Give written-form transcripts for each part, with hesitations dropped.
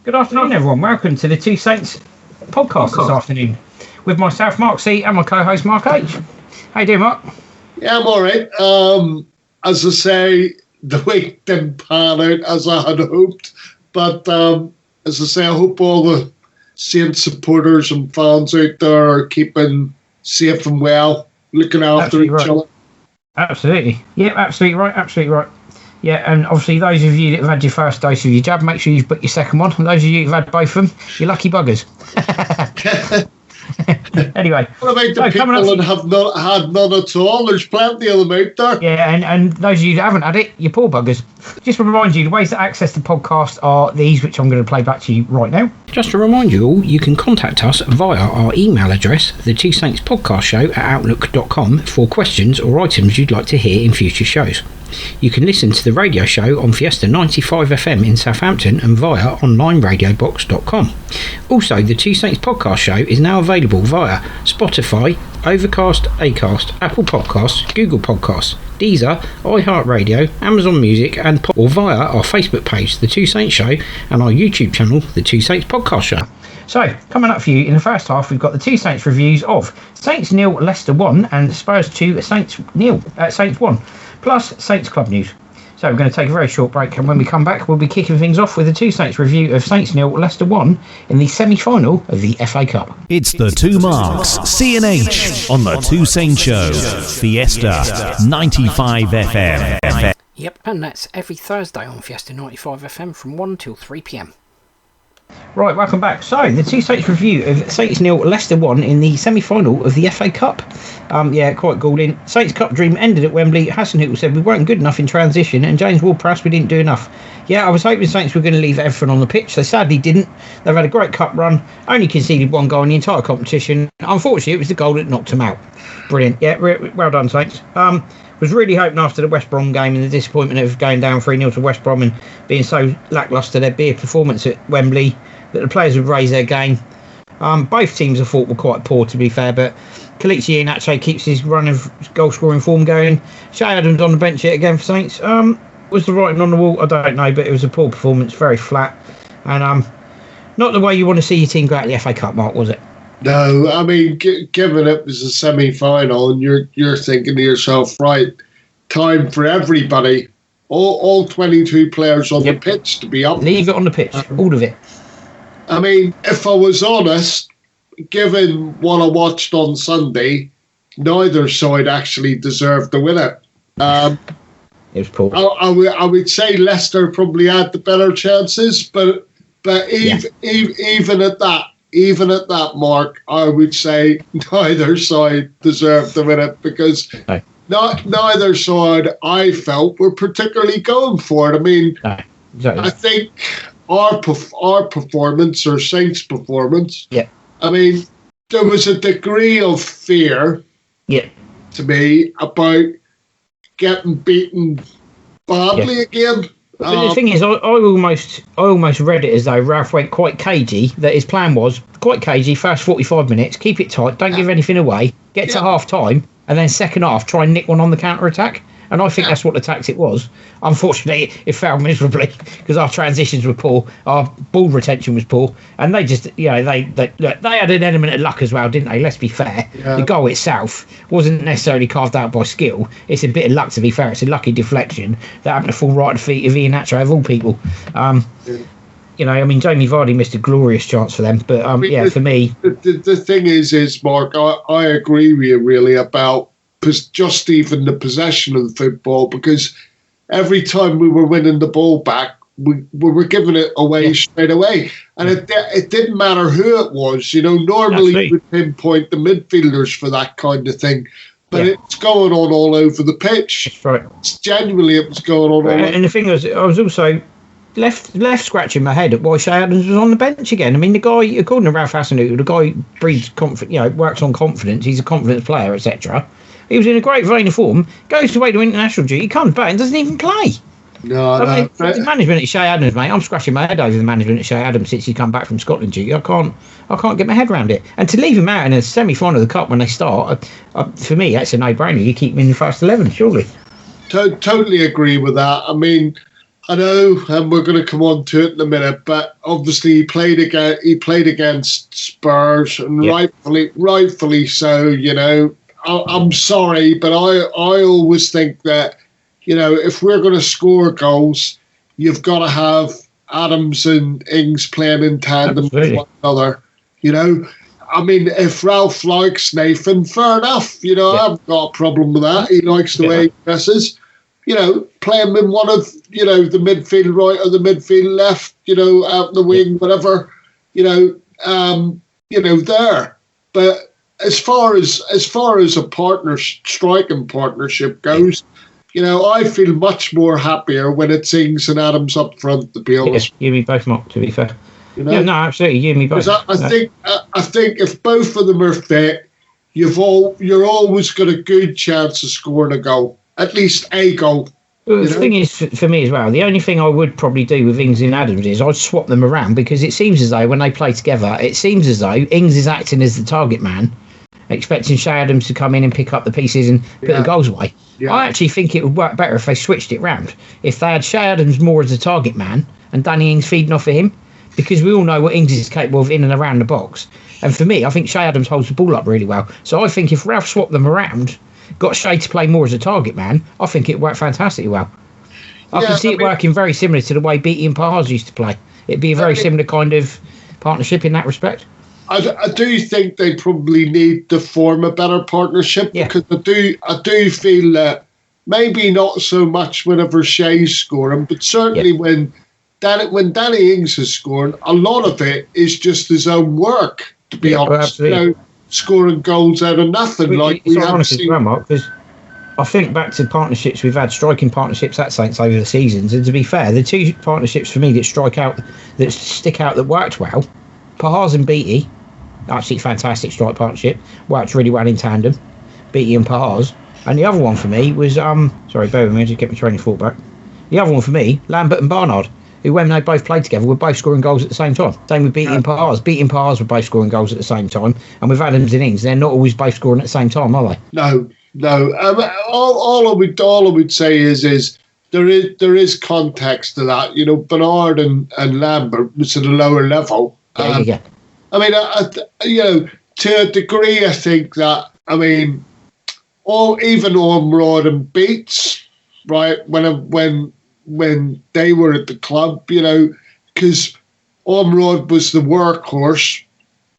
Good afternoon, everyone. Welcome to the Two Saints podcast this afternoon with myself, Mark C, and my co-host, Mark H. How you doing, Mark? Yeah, I'm all right. As I say, the week didn't pan out as I had hoped. But as I say, I hope all the Saints supporters and fans out there are keeping safe and well, looking after each other. Absolutely. Yeah, absolutely right. Absolutely right. Yeah, and obviously those of you that have had your first dose of your jab, make sure you've booked your second one. And those of you who've had both of them, you're lucky buggers. Anyway. What about the people that have not had none at all? There's plenty of them out there. Yeah, and those of you that haven't had it, you're poor buggers. Just to remind you, the ways to access the podcast are these, which I'm going to play back to you right now. Just to remind you all, you can contact us via our email address, the Two Saints Podcast Show at outlook.com, for questions or items you'd like to hear in future shows. You can listen to the radio show on Fiesta 95 FM in Southampton and via onlineradiobox.com. Also, the Two Saints Podcast Show is now available via Spotify, Overcast, Acast, Apple Podcasts, Google Podcasts, Deezer, iHeartRadio, Amazon Music, or via our Facebook page, The Two Saints Show, and our YouTube channel, The Two Saints Podcast Show. So, coming up for you in the first half, we've got the Two Saints reviews of Saints 0, Leicester 1, and Spurs 2, Saints 1, plus Saints Club news. So we're going to take a very short break, and when we come back, we'll be kicking things off with the Two Saints review of Saints 0, Leicester 1 in the semi-final of the FA Cup. It's the Two Marks, C&H, on the Two Saints Show, Fiesta 95 FM. Yep, and that's every Thursday on Fiesta 95 FM from 1 till 3 p.m. Right, welcome back. So, the Two Saints review of Saints 0, Leicester 1 in the semi-final of the FA Cup. Yeah, quite galling. Saints Cup dream ended at Wembley. Hasenhüttl said we weren't good enough in transition, and James Ward-Prowse we didn't do enough. Yeah, I was hoping Saints were going to leave everything on the pitch. They sadly didn't. They've had a great cup run, only conceded one goal in the entire competition. Unfortunately, it was the goal that knocked them out. Brilliant. Yeah, well done, Saints. Was really hoping after the West Brom game and the disappointment of going down 3-0 to West Brom and being so lacklustre there'd be a performance at Wembley that the players would raise their game. Both teams I thought were quite poor, to be fair, but Kelechi Iheanacho keeps his run of goal scoring form going. Che Adams on the bench yet again for Saints. Was the writing on the wall? I don't know, but it was a poor performance, very flat, and not the way you want to see your team go out the FA Cup, Mark, was it? No, I mean, given it was a semi-final, and you're thinking to yourself, right, time for everybody, all 22 players on the pitch to be up. Leave it on the pitch, all of it. I mean, if I was honest, given what I watched on Sunday, neither side actually deserved to win it. It was poor. I would say Leicester probably had the better chances, but even at that, Mark, I would say neither side deserved to win it because neither side, I felt, were particularly going for it. I mean, I think our performance, or Saints' performance, I mean, there was a degree of fear to me about getting beaten badly again. But the thing is, I almost read it as though Ralph went quite cagey, that his plan was quite cagey, first 45 minutes, keep it tight, don't give anything away, get to half time, and then second half, try and nick one on the counter attack. And I think that's what the tactic was. Unfortunately, it failed miserably because our transitions were poor, our ball retention was poor, and they just, they had an element of luck as well, didn't they? Let's be fair. The goal itself wasn't necessarily carved out by skill. It's a bit of luck, to be fair. It's a lucky deflection that happened to fall right at the feet of Iheanacho, of all people. I mean, Jamie Vardy missed a glorious chance for them, but for me, the thing is, Mark, I agree with you really about just even the possession of the football, because every time we were winning the ball back, we were giving it away straight away, and it didn't matter who it was. Normally we would pinpoint the midfielders for that kind of thing, but it's going on all over the pitch. That's right. It was going on all over. And the thing was, I was also left scratching my head at why Che Adams was on the bench again. I mean, the guy, according to Ralph Hasenhüttl, the guy breeds confidence, works on confidence. He's a confidence player, etc. He was in a great vein of form, goes away to international duty, comes back and doesn't even play. The management at Che Adams, mate, I'm scratching my head over the management at Che Adams since he's come back from Scotland duty. I can't get my head around it. And to leave him out in a semi-final of the Cup when they start, for me, that's a no-brainer. You keep him in the first 11, surely. Totally agree with that. I mean, I know, and we're going to come on to it in a minute. But obviously, he played against Spurs, and rightfully so. You know, I'm sorry, but I always think that, you know, if we're going to score goals, you've got to have Adams and Ings playing in tandem with one another. You know, I mean, if Ralph likes Nathan, fair enough. You know, I haven't got a problem with that. He likes the way he dresses. You know, play him in one of, you know, the midfield right or the midfield left, you know, out in the wing, whatever, you know, there. But as far as a striking partnership goes, you know, I feel much more happier when it's Ings and Adams up front, to be honest. Yeah, you and me both, Mark, to be fair. You know? Yeah, no, absolutely, you and me both. I think if both of them are fit, you're always got a good chance of scoring a goal. At least a goal. Well, the thing is, for me as well, the only thing I would probably do with Ings and Adams is I'd swap them around, because it seems as though when they play together, it seems as though Ings is acting as the target man, expecting Shay Adams to come in and pick up the pieces and put the goals away. Yeah. I actually think it would work better if they switched it round. If they had Shay Adams more as a target man and Danny Ings feeding off of him, because we all know what Ings is capable of in and around the box. And for me, I think Shay Adams holds the ball up really well. So I think if Ralph swapped them around, got Shay to play more as a target man, I think it worked fantastically well. I can see it working very similar to the way Beattie and Pahars used to play. It'd be a very similar kind of partnership in that respect. I do think they probably need to form a better partnership, because I do feel that maybe not so much whenever Shay's scoring, but certainly when Danny Ings is scoring, a lot of it is just his own work, to be honest. You know, scoring goals out of nothing, like we have seen. Because I think back to partnerships we've had, striking partnerships at Saints over the seasons, and to be fair, the two partnerships for me that stick out that worked well, Pahars and Beattie, absolutely fantastic strike partnership, worked really well in tandem, Beattie and Pahars. And the other one for me was sorry, bear with me, I just get my training thought back. The other one for me, Lambert and Barnard, who, when they both played together, were both scoring goals at the same time. Same with Beattie and Pahars. Beattie and Pahars were both scoring goals at the same time, and with Adams and Ings, they're not always both scoring at the same time, are they? No. All I would say is there is context to that. You know, Bernard and Lambert was at a lower level. I mean, you know, to a degree, I think that, I mean, even Ormrod and Beats, right, when they were at the club, you know, because Ormrod was the workhorse,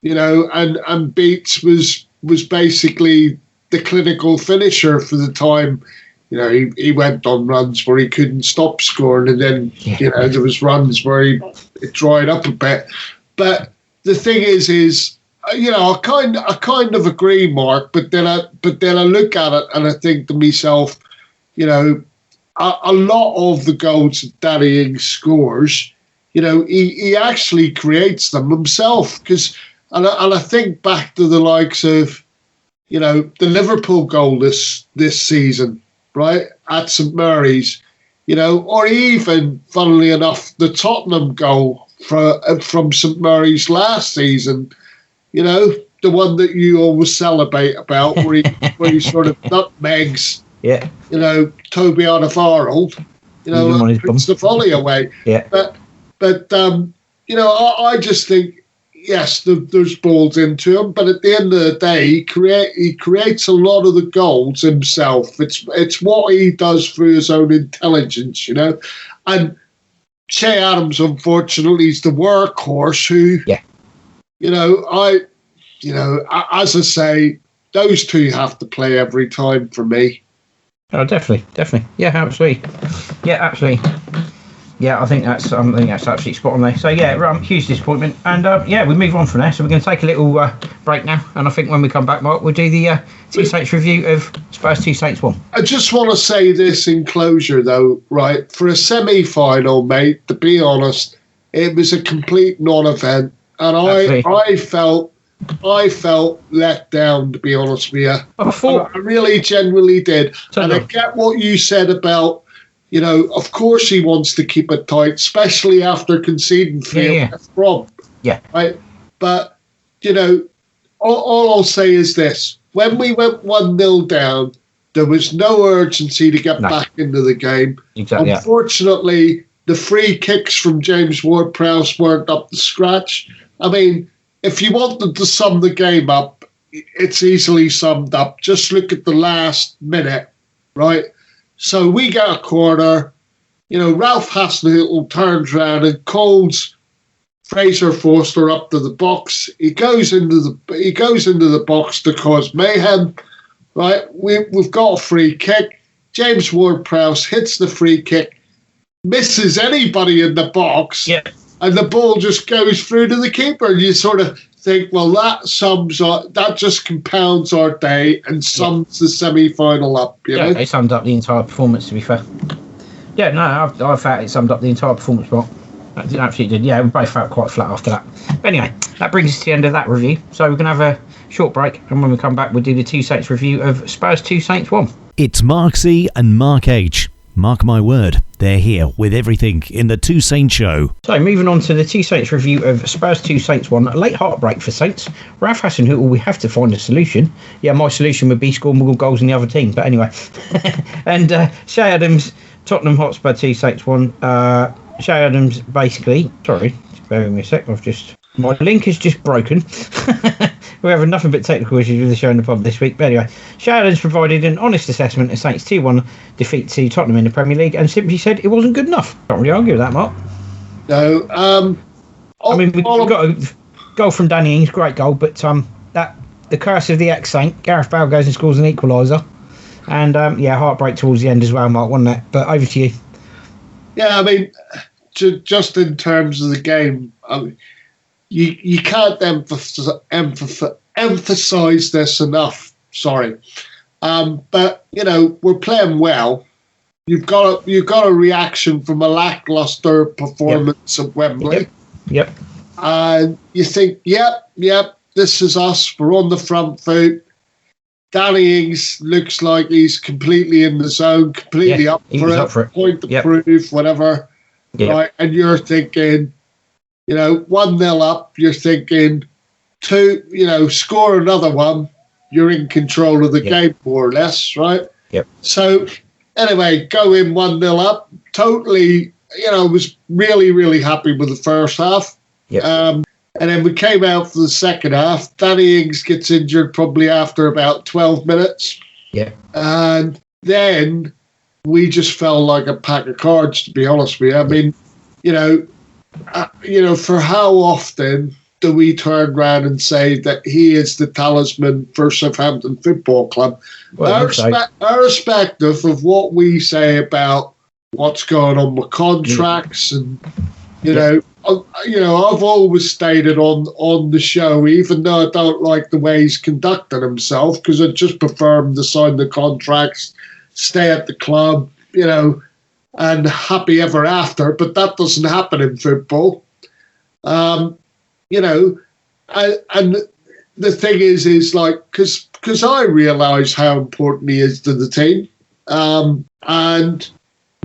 you know, and Beats was basically the clinical finisher for the time. You know, he went on runs where he couldn't stop scoring, and then you know, there was runs where it dried up a bit. But the thing is you know, I kind of agree, Mark. But then I look at it and I think to myself, you know, a lot of the goals that Danny Ings scores, you know, he actually creates them himself. And I think back to the likes of, you know, the Liverpool goal this season, right, at St Mary's, you know, or even, funnily enough, the Tottenham goal from St Mary's last season, you know, the one that you always celebrate about, where he sort of nutmegs, you know, Toby Alderweireld, you know, and puts the volley away. But you know, I just think, yes, there's balls into him, but at the end of the day, he creates a lot of the goals himself. It's what he does through his own intelligence, you know. And Shay Adams, unfortunately, is the workhorse who, you know, as I say, those two have to play every time for me. Oh, definitely. Yeah, absolutely. Yeah, I think that's absolutely spot on there. So yeah, huge disappointment, and we move on from there. So we're going to take a little break now, and I think when we come back, Mark, we'll do the Two Saints review of Spurs 2 Saints 1. I just want to say this in closure, though, right? For a semi-final, mate, to be honest, it was a complete non-event, and I felt let down, to be honest with you. I really genuinely did, and I get what you said about, you know, of course he wants to keep it tight, especially after conceding 3 from. Yeah. Right. But, you know, all I'll say is this. When we went 1-0 down, there was no urgency to get back into the game. Exactly. Unfortunately, The free kicks from James Ward-Prowse weren't up to scratch. I mean, if you wanted to sum the game up, it's easily summed up. Just look at the last minute, right? So we get a corner. Ralph Hasenhüttl turns around and calls Fraser Forster up to the box. He goes into the box to cause mayhem, right? We've got a free kick. James Ward-Prowse hits the free kick, misses anybody in the box, and the ball just goes through to the keeper. And you sort of think, well, that just compounds our day and sums the semi-final up. You know? It summed up the entire performance, to be fair. Yeah, no, I felt it summed up the entire performance, Mark. It absolutely did. Yeah, we both felt quite flat after that. But anyway, that brings us to the end of that review. So we're going to have a short break, and when we come back, we'll do the Two Saints review of Spurs 2, Saints 1. It's Mark C and Mark H. Mark my word, they're here with everything in the Two Saints show. So moving on to the Two Saints review of Spurs 2, Saints 1. A late heartbreak for Saints. Ralph Hasenhüttl, we have to find a solution. Yeah, my solution would be score more goals than the other team. But anyway. And Shay Adams, Tottenham Hotspur 2, Saints 1. Shay Adams basically, sorry, bear with me a sec, my link is just broken. We're having nothing but technical issues with the show in the pub this week. But anyway, Shay Adams provided an honest assessment of Saints 2-1 defeat to Tottenham in the Premier League and simply said it wasn't good enough. Can't really argue with that, Mark. No. We've got a goal from Danny Ings, great goal, but the curse of the ex-Saint, Gareth Bale goes and scores an equaliser. And heartbreak towards the end as well, Mark, wasn't it? But over to you. Yeah, I mean, just in terms of the game, you can't emphasize this enough. Sorry, but we're playing well. You've got a reaction from a lackluster performance at Wembley. Yep. And you think, yep, this is us. We're on the front foot. Danny Ings looks like he's completely in the zone, completely up for it. Point to prove, whatever. Yep. Right, and you're thinking, 1-0 up, you're thinking, score another one, you're in control of the game, more or less, right? Yep. So, anyway, go in 1-0 up, totally, was really, really happy with the first half. Yep. And then we came out for the second half. Danny Ings gets injured probably after about 12 minutes. Yeah. And then we just fell like a pack of cards, to be honest with you. I mean, for how often do we turn around and say that he is the talisman for Southampton Football Club? Well, irrespective of what we say about what's going on with contracts and, I've always stated on the show, even though I don't like the way he's conducted himself, because I just prefer him to sign the contracts, stay at the club, and happy ever after. But that doesn't happen in football. And the thing is like, because I realise how important he is to the team. And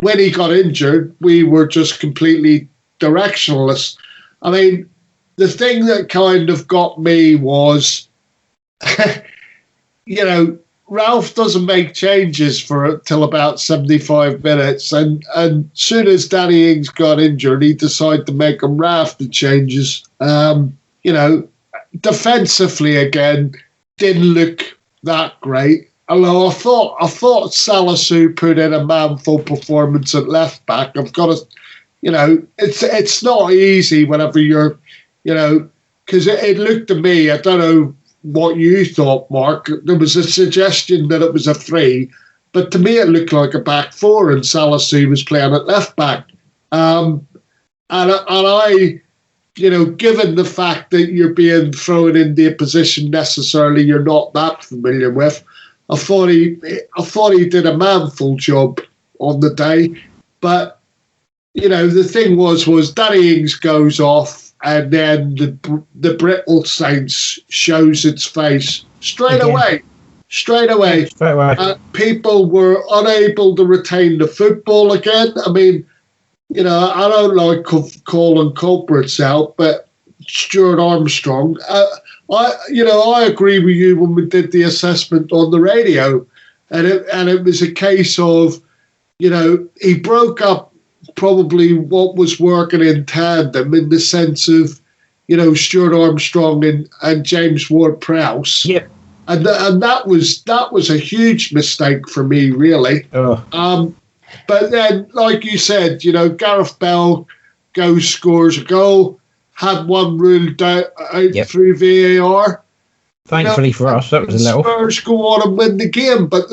when he got injured, we were just completely directionless. I mean, the thing that kind of got me was, Ralph doesn't make changes till about 75 minutes, and soon as Danny Ings got injured, he decided to make a raft of changes. Defensively again, didn't look that great. Although I thought Salisu put in a manful performance at left back. I've got to. It's not easy whenever you're, because it looked to me, I don't know what you thought, Mark, there was a suggestion that it was a 3, but to me it looked like a back 4 and Salisu was playing at left back. And I, given the fact that you're being thrown into a position necessarily you're not that familiar with, I thought he did a manful job on the day, but the thing was Danny Ings goes off, and then the brittle Saints shows its face straight away. People were unable to retain the football again. I mean, I don't like calling culprits out, but Stuart Armstrong, I agree with you when we did the assessment on the radio, and it was a case of, he broke up probably what was working in tandem in the sense of, Stuart Armstrong and James Ward-Prowse. Yep. And that was a huge mistake for me, really. But then, like you said, Gareth Bell scores a goal, had one ruled out through VAR. Thankfully for us, that was a little. Spurs go on and win the game, but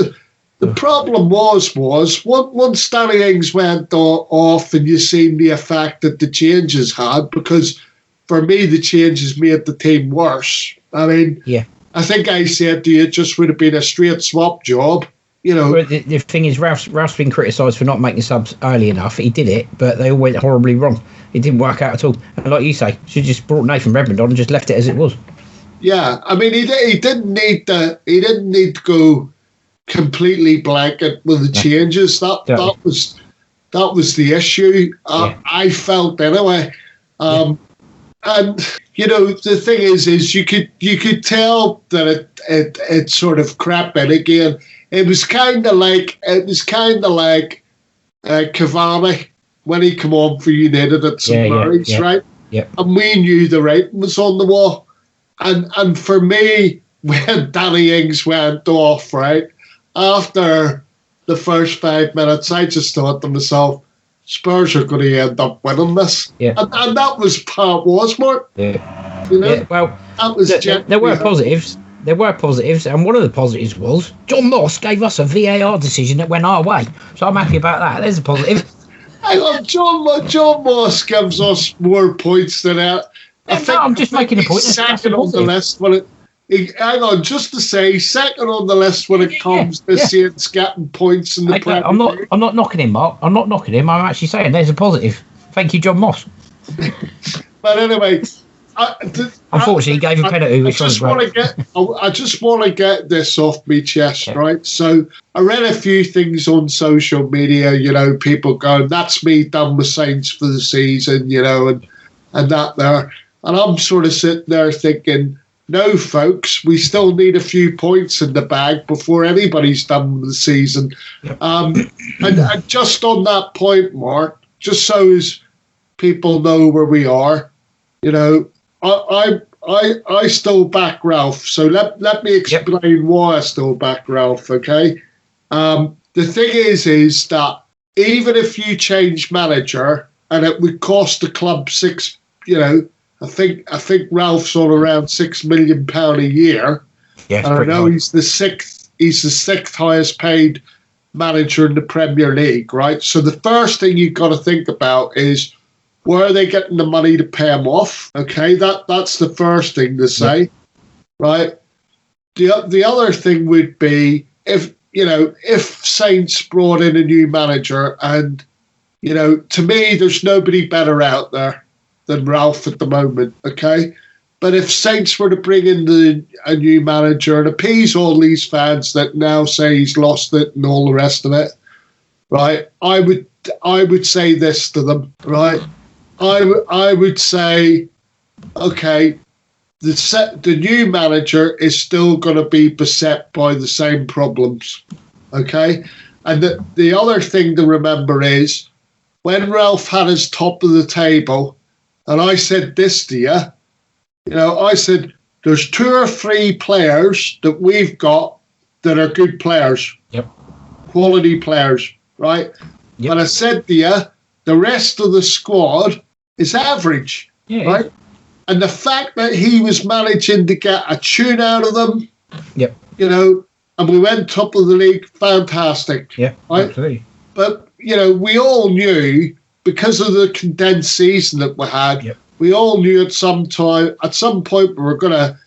the problem was once Danny Ings went off and you seen the effect that the changes had, because for me the changes made the team worse. I mean, I think I said to you, it just would have been a straight swap job. But the thing is, Ralph's been criticised for not making subs early enough. He did it, but they all went horribly wrong. It didn't work out at all. And like you say, should just brought Nathan Redmond on and just left it as it was. Yeah, I mean, he didn't need to go completely blanket with the changes. That was the issue. I felt anyway. And the thing is you could tell that it sort of crept in again. It was kind of like Cavani when he came on for United at St Mary's, right? Yeah. And we knew the writing was on the wall. And for me, when Danny Ings went off, right, after the first 5 minutes, I just thought to myself, Spurs are going to end up winning this. Yeah. And that was part was, Mark. Yeah. Well, that was there were positives. There were positives, and one of the positives was John Moss gave us a VAR decision that went our way. So I'm happy about that. There's a positive. Hang on, John Moss gives us more points than that. I'm just making a point. Second on the list when hang on, just to say, second on the list when it comes to Saints getting points in the Premier League. I'm not knocking him, Mark. I'm not knocking him. I'm actually saying there's a positive. Thank you, John Moss. But anyway, unfortunately, he gave a penalty. I just want to get this off my chest, right? So I read a few things on social media. People going, "That's me done with Saints for the season," and that there. And I'm sort of sitting there thinking, no, folks, we still need a few points in the bag before anybody's done with the season. And just on that point, Mark, just so as people know where we are, I still back Ralph. So let me explain why I still back Ralph, okay? The thing is that even if you change manager and it would cost the club I think Ralph's on around £6 million a year. Yeah, and I know he's the sixth highest paid manager in the Premier League, right? So the first thing you've got to think about is where are they getting the money to pay him off? Okay, that's the first thing to say, right? The other thing would be if Saints brought in a new manager, and to me there's nobody better out there than Ralph at the moment, okay? But if Saints were to bring in a new manager and appease all these fans that now say he's lost it and all the rest of it, right? I would say this to them, right? I would say, okay, the new manager is still going to be beset by the same problems, okay? And the other thing to remember is when Ralph had his top of the table, and I said this to you, I said, there's 2 or 3 players that we've got that are good players. Yep. Quality players, right? Yep. And I said to you, the rest of the squad is average, right? And the fact that he was managing to get a tune out of them, and we went top of the league, fantastic. Yeah, right? Absolutely. But, we all knew, because of the condensed season that we had, we all knew at some point we were going to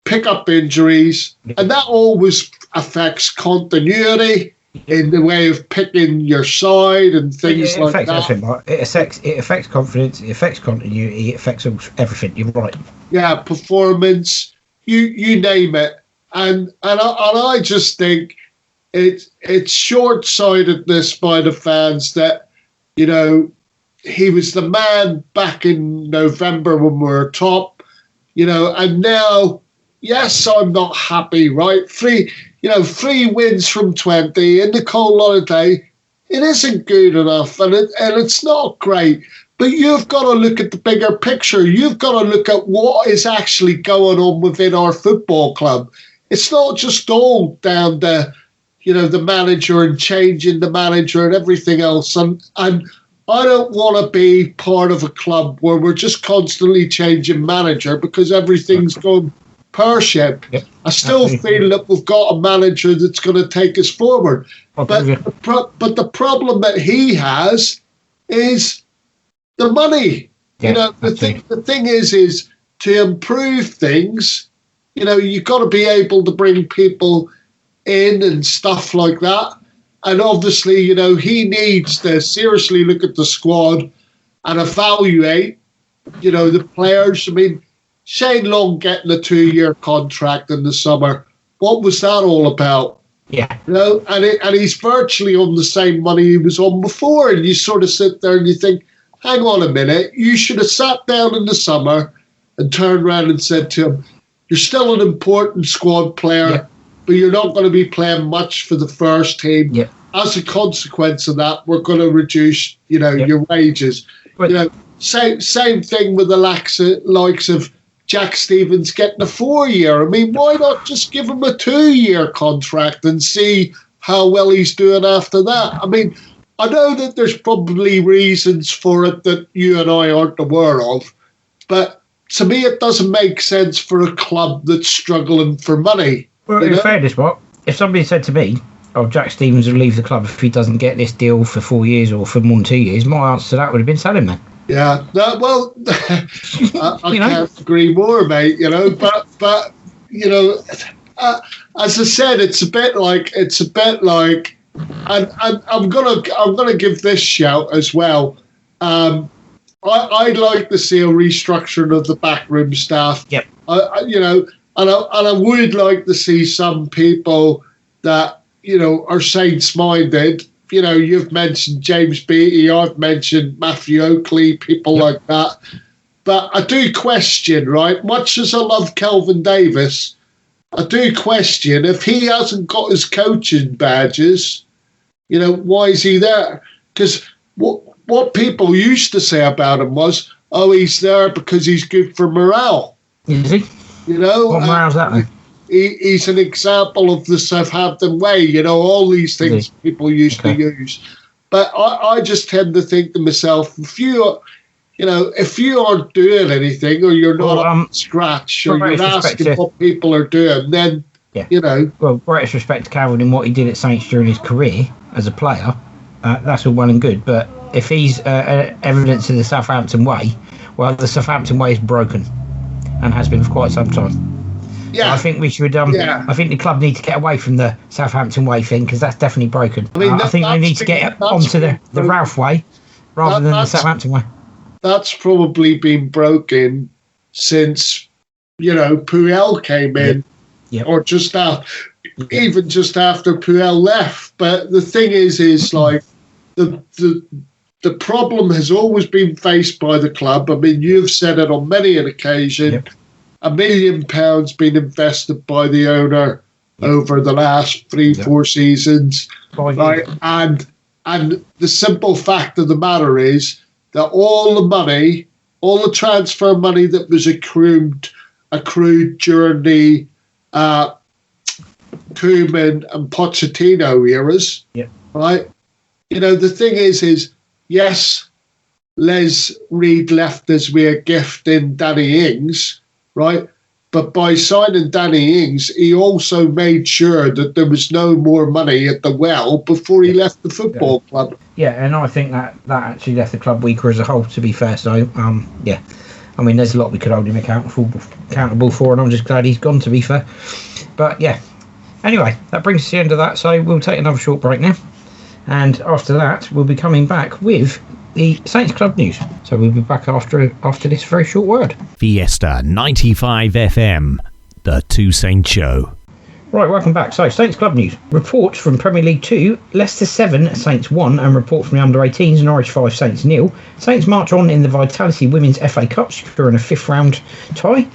pick up injuries, and that always affects continuity in the way of picking your side and things like that. It affects confidence, it affects continuity, it affects everything. You're right. Yeah, performance, you name it, and I just think it's short-sightedness by the fans that. He was the man back in November when we were top, and now, yes, I'm not happy, right? 3 wins from 20 in the cold holiday. it isn't good enough, and it's not great. But you've got to look at the bigger picture. You've got to look at what is actually going on within our football club. It's not just all down to, the manager and changing the manager and everything else. And I don't want to be part of a club where we're just constantly changing manager because everything's gone pear-shaped. Yep. I still feel that we've got a manager that's going to take us forward. But the problem that he has is the money. Yeah, the thing is to improve things, you've got to be able to bring people in and stuff like that. And obviously, he needs to seriously look at the squad and evaluate, the players. I mean, Shane Long getting a 2-year contract in the summer, what was that all about? Yeah. And he's virtually on the same money he was on before. And you sort of sit there and you think, hang on a minute, you should have sat down in the summer and turned around and said to him, you're still an important squad player, but you're not going to be playing much for the first team. Yeah. As a consequence of that, we're going to reduce, your wages. But, same thing with the likes of Jack Stevens getting a 4-year. I mean, why not just give him a 2-year contract and see how well he's doing after that? I mean, I know that there's probably reasons for it that you and I aren't aware of, but to me, it doesn't make sense for a club that's struggling for money. Well, in fairness, if somebody said to me, Jack Stevens will leave the club if he doesn't get this deal for 4 years or for more than 2 years, my answer to that would have been sell him then. Yeah, I can't agree more, mate. But as I said, it's a bit like, and I'm gonna give this shout as well. I'd like to see a restructuring of the backroom staff. Yep. And I would like to see some people that are Saints-minded. You've mentioned James Beattie, I've mentioned Matthew Oakley, people like that. But I do question, right, much as I love Kelvin Davis, I do question if he hasn't got his coaching badges, why is he there? Because what people used to say about him was, he's there because he's good for morale. Is he? What morale's that then? He's an example of the Southampton way, all these things people used to use. But I just tend to think to myself, if you aren't doing anything or you're not up to scratch or you're asking what people are doing, then, Well, greatest respect to Calvin in what he did at Saints during his career as a player, that's all well and good. But if he's evidence of the Southampton way, well, the Southampton way is broken and has been for quite some time. Yeah, I think we should. I think the club need to get away from the Southampton way thing because that's definitely broken. I think they need to get onto the Ralph way rather than the Southampton way. That's probably been broken since Puel came in, or just after, even just after Puel left. But the thing is like the problem has always been faced by the club. I mean, you've said it on many an occasion. Yep. £1 million been invested by the owner over the last 3-4 seasons, right? And the simple fact of the matter is that all the money, all the transfer money that was accrued during the Koeman and Pochettino eras, right? The thing is yes, Les Reed left us with a gift in Danny Ings, right? But by signing Danny Ings, he also made sure that there was no more money at the well before he left the football club. Yeah, and I think that actually left the club weaker as a whole, to be fair. So, I mean, there's a lot we could hold him accountable for, and I'm just glad he's gone, to be fair. But, yeah. Anyway, that brings us to the end of that, so we'll take another short break now. And after that, we'll be coming back with the Saints Club news. So we'll be back after this very short word. Fiesta 95 FM, the Two Saints Show. Right, welcome back. So, Saints Club news. Reports from Premier League 2, Leicester 7, Saints 1, and report from the under-18s, Norwich 5, Saints 0. Saints march on in the Vitality Women's FA Cup, securing a 5th round tie.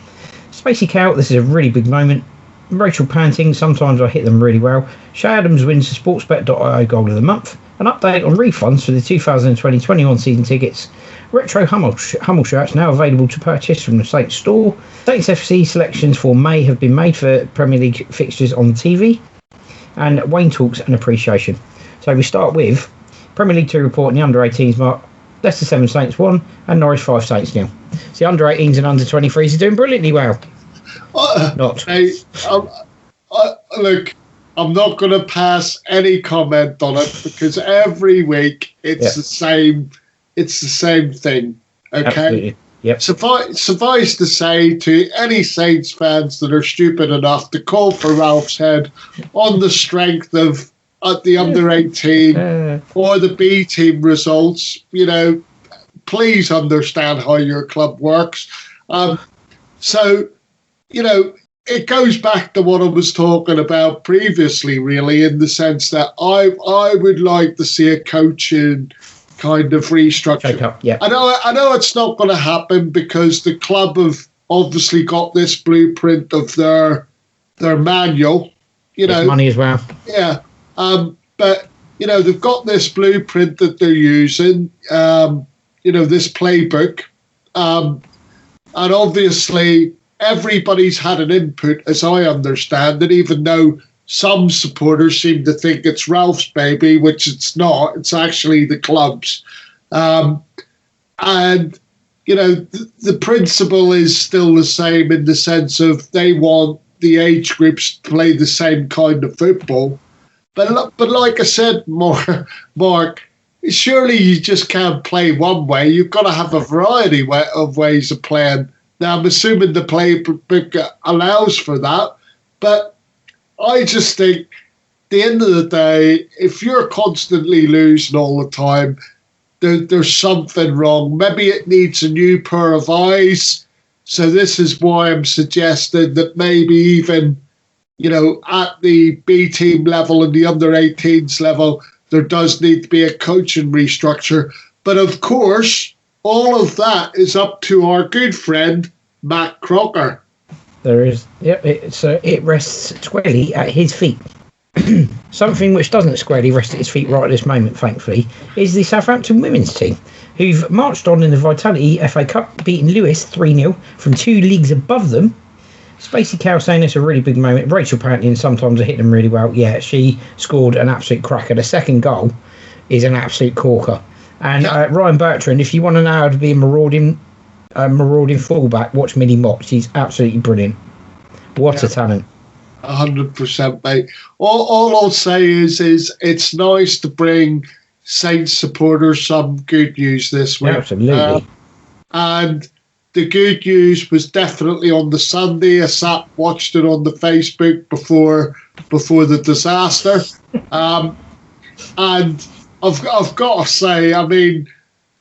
Spacey Cow, this is a really big moment. Rachel Panting, sometimes I hit them really well. Shay Adams wins the Sportsbet.io Goal of the Month. An update on refunds for the 2020-21 season tickets. Retro Hummel shirts now available to purchase from the Saints store. Saints FC selections for May have been made for Premier League fixtures on TV. And Wayne talks and appreciation. So we start with Premier League 2 report in the under-18s mark. Leicester 7 Saints 1 and Norwich 5 Saints 0. So the under-18s and under-23s are doing brilliantly well. Look, I'm not going to pass any comment on it because every week it's the same. It's the same thing. Okay. Absolutely. Yep. Suffice to say to any Saints fans that are stupid enough to call for Ralph's head on the strength of the under-18 or the B team results, please understand how your club works. It goes back to what I was talking about previously, really, in the sense that I would like to see a coaching kind of restructure. Yeah. I know it's not going to happen because the club have obviously got this blueprint of their manual. It's money as well. Yeah. But they've got this blueprint that they're using. This playbook, and obviously everybody's had an input, as I understand it, even though some supporters seem to think it's Ralph's baby, which it's not. It's actually the club's. The principle is still the same in the sense of they want the age groups to play the same kind of football. But like I said, Mark, surely you just can't play one way. You've got to have a variety of ways of playing. Now, I'm assuming the playbook allows for that, but I just think at the end of the day, if you're constantly losing all the time, there's something wrong. Maybe it needs a new pair of eyes. So this is why I'm suggesting that maybe even, at the B team level and the under-18s level, there does need to be a coaching restructure. But of course, all of that is up to our good friend, Matt Crocker. There is. Yep, it rests squarely at his feet. Something which doesn't squarely rest at his feet right at this moment, thankfully, is the Southampton women's team, who've marched on in the Vitality FA Cup, beating Lewis 3-0 from 2 leagues above them. Spacey Cow saying it's a really big moment. Rachel Pantley sometimes hit them really well. Yeah, she scored an absolute cracker. The second goal is an absolute corker. And Ryan Bertrand, if you want to know how to be a marauding fullback, watch Minnie Mott. She's absolutely brilliant. What a talent. 100%, mate. All I'll say is it's nice to bring Saints supporters some good news this week. Absolutely. And the good news was definitely on the Sunday. I watched it on the Facebook before the disaster. And I've got to say, I mean,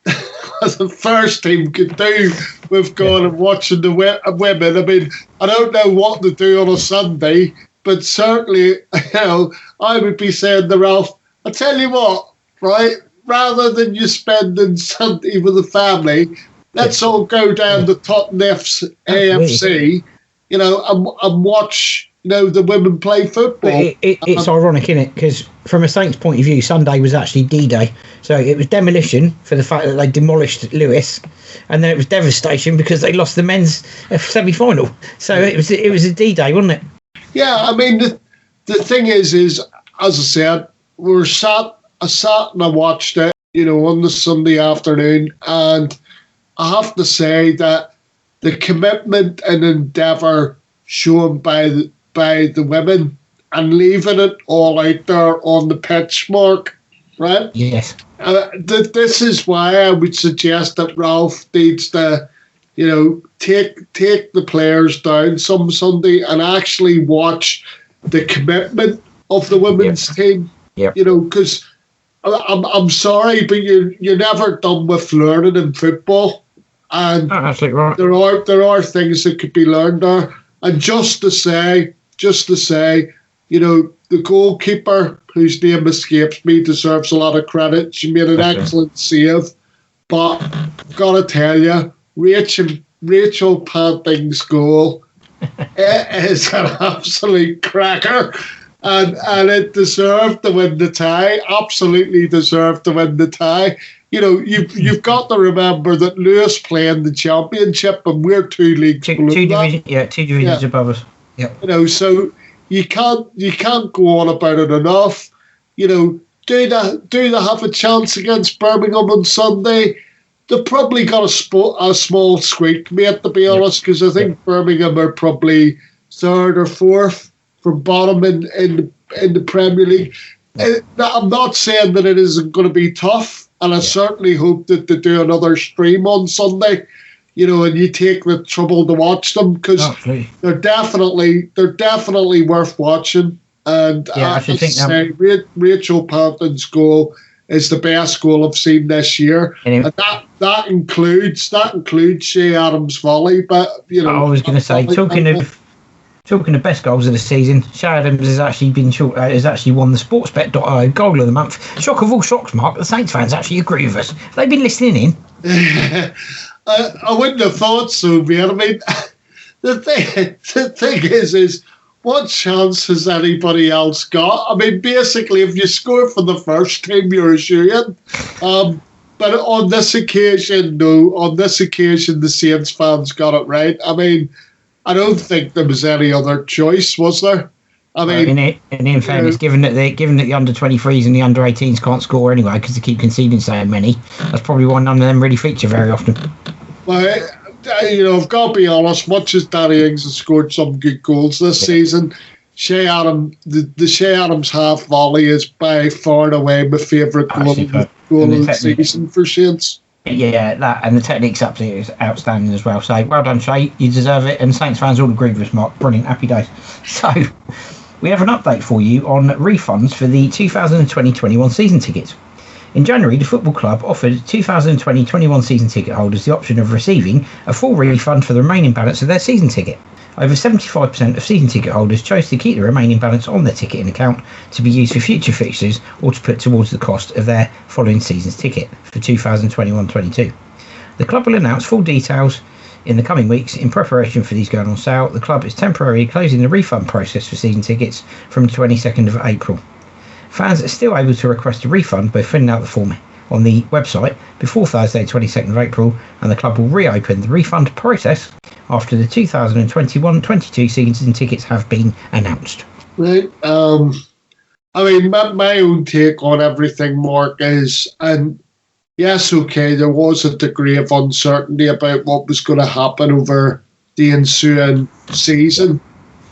the first team could do with going and watching the women. I mean, I don't know what to do on a Sunday, but certainly, I would be saying to Ralph, I tell you what, right, rather than you spending Sunday with the family, let's all go down to Tottenham's AFC, and watch, the women play football. It's ironic, isn't it? Because from a Saints point of view, Sunday was actually D-Day. So it was demolition for the fact that they demolished Lewis, and then it was devastation because they lost the men's semi-final. So it was a D-Day, wasn't it? Yeah, I mean, the thing is, as I said, I sat and I watched it, on the Sunday afternoon, and I have to say that the commitment and endeavour shown by the women and leaving it all out there on the pitch, Mark, right? Yes. This is why I would suggest that Ralph needs to, take the players down some Sunday and actually watch the commitment of the women's team. Yeah. Because I'm sorry, but you're never done with learning in football. And absolutely right. There are things that could be learned there. And just to say, the goalkeeper, whose name escapes me, deserves a lot of credit. She made an excellent save. But gotta tell you, Rachel Panting's goal is an absolute cracker. and it deserved to win the tie. Absolutely deserved to win the tie. You know, you've got to remember that Lewis playing the championship, and we're two leagues below that. Two divisions above us. Yeah. You know, so you can't go on about it enough. You know, do they have a chance against Birmingham on Sunday? They've probably got a small squeak, mate, to be honest, because I think Birmingham are probably third or fourth from bottom in the Premier League. I'm not saying that it isn't going to be tough, and I certainly hope that they do another stream on Sunday, you know, and you take the trouble to watch them, because they're definitely worth watching. And I should say Rachel Panton's goal is the best goal I've seen this year, and that includes Shea Adams' volley. But you know, I was going to say, talking of best goals of the season, Shea Adams has actually won the Sportsbet.io Goal of the Month. Shock of all shocks, Mark. The Saints fans actually agree with us. Have they been listening in? I wouldn't have thought so, mate. I mean, the thing is. What chance has anybody else got? I mean, basically, if you score for the first team, you're a shoo-in. But on this occasion, no. On this occasion, the Saints fans got it right. I mean, I don't think there was any other choice, was there? I mean, in fairness, given that the under-23s and the under-18s can't score anyway because they keep conceding so many, that's probably why none of them really feature very often. Well, you know, I've got to be honest, much as Danny Ings has scored some good goals this season, Shea Adams, the Shea Adams half volley is by far and away my favourite goal of the season for Saints. Yeah, that and the technique's absolutely outstanding as well. So well done, Shea. You deserve it. And Saints fans all agree with us, Mark. Brilliant. Happy days. So we have an update for you on refunds for the 2020-21 season tickets. In January, the football club offered 2020-21 season ticket holders the option of receiving a full refund for the remaining balance of their season ticket. Over 75% of season ticket holders chose to keep the remaining balance on their ticketing account to be used for future fixtures or to put towards the cost of their following season's ticket for 2021-22. The club will announce full details in the coming weeks. In preparation for these going on sale, the club is temporarily closing the refund process for season tickets from the 22nd of April. Fans are still able to request a refund by filling out the form on the website before Thursday 22nd of April, and the club will reopen the refund process after the 2021-22 season tickets have been announced. Right. I mean, my own take on everything, Mark, is, and yes, okay, there was a degree of uncertainty about what was going to happen over the ensuing season,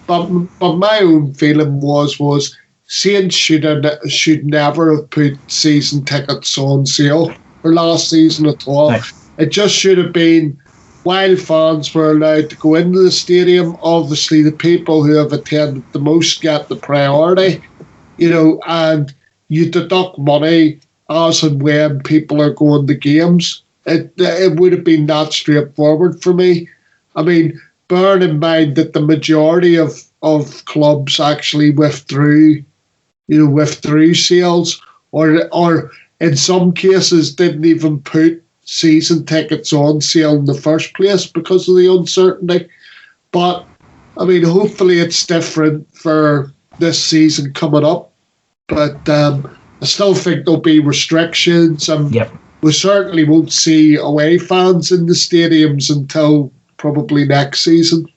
but my own feeling was Saints should never have put season tickets on sale for last season at all. Nice. It just should have been, while fans were allowed to go into the stadium, obviously the people who have attended the most get the priority, you know, and you deduct money as and when people are going to games. It would have been that straightforward for me. I mean, bear in mind that the majority of clubs actually withdrew sales, or in some cases didn't even put season tickets on sale in the first place because of the uncertainty. But I mean, hopefully it's different for this season coming up. But I still think there'll be restrictions, and we certainly won't see away fans in the stadiums until probably next season.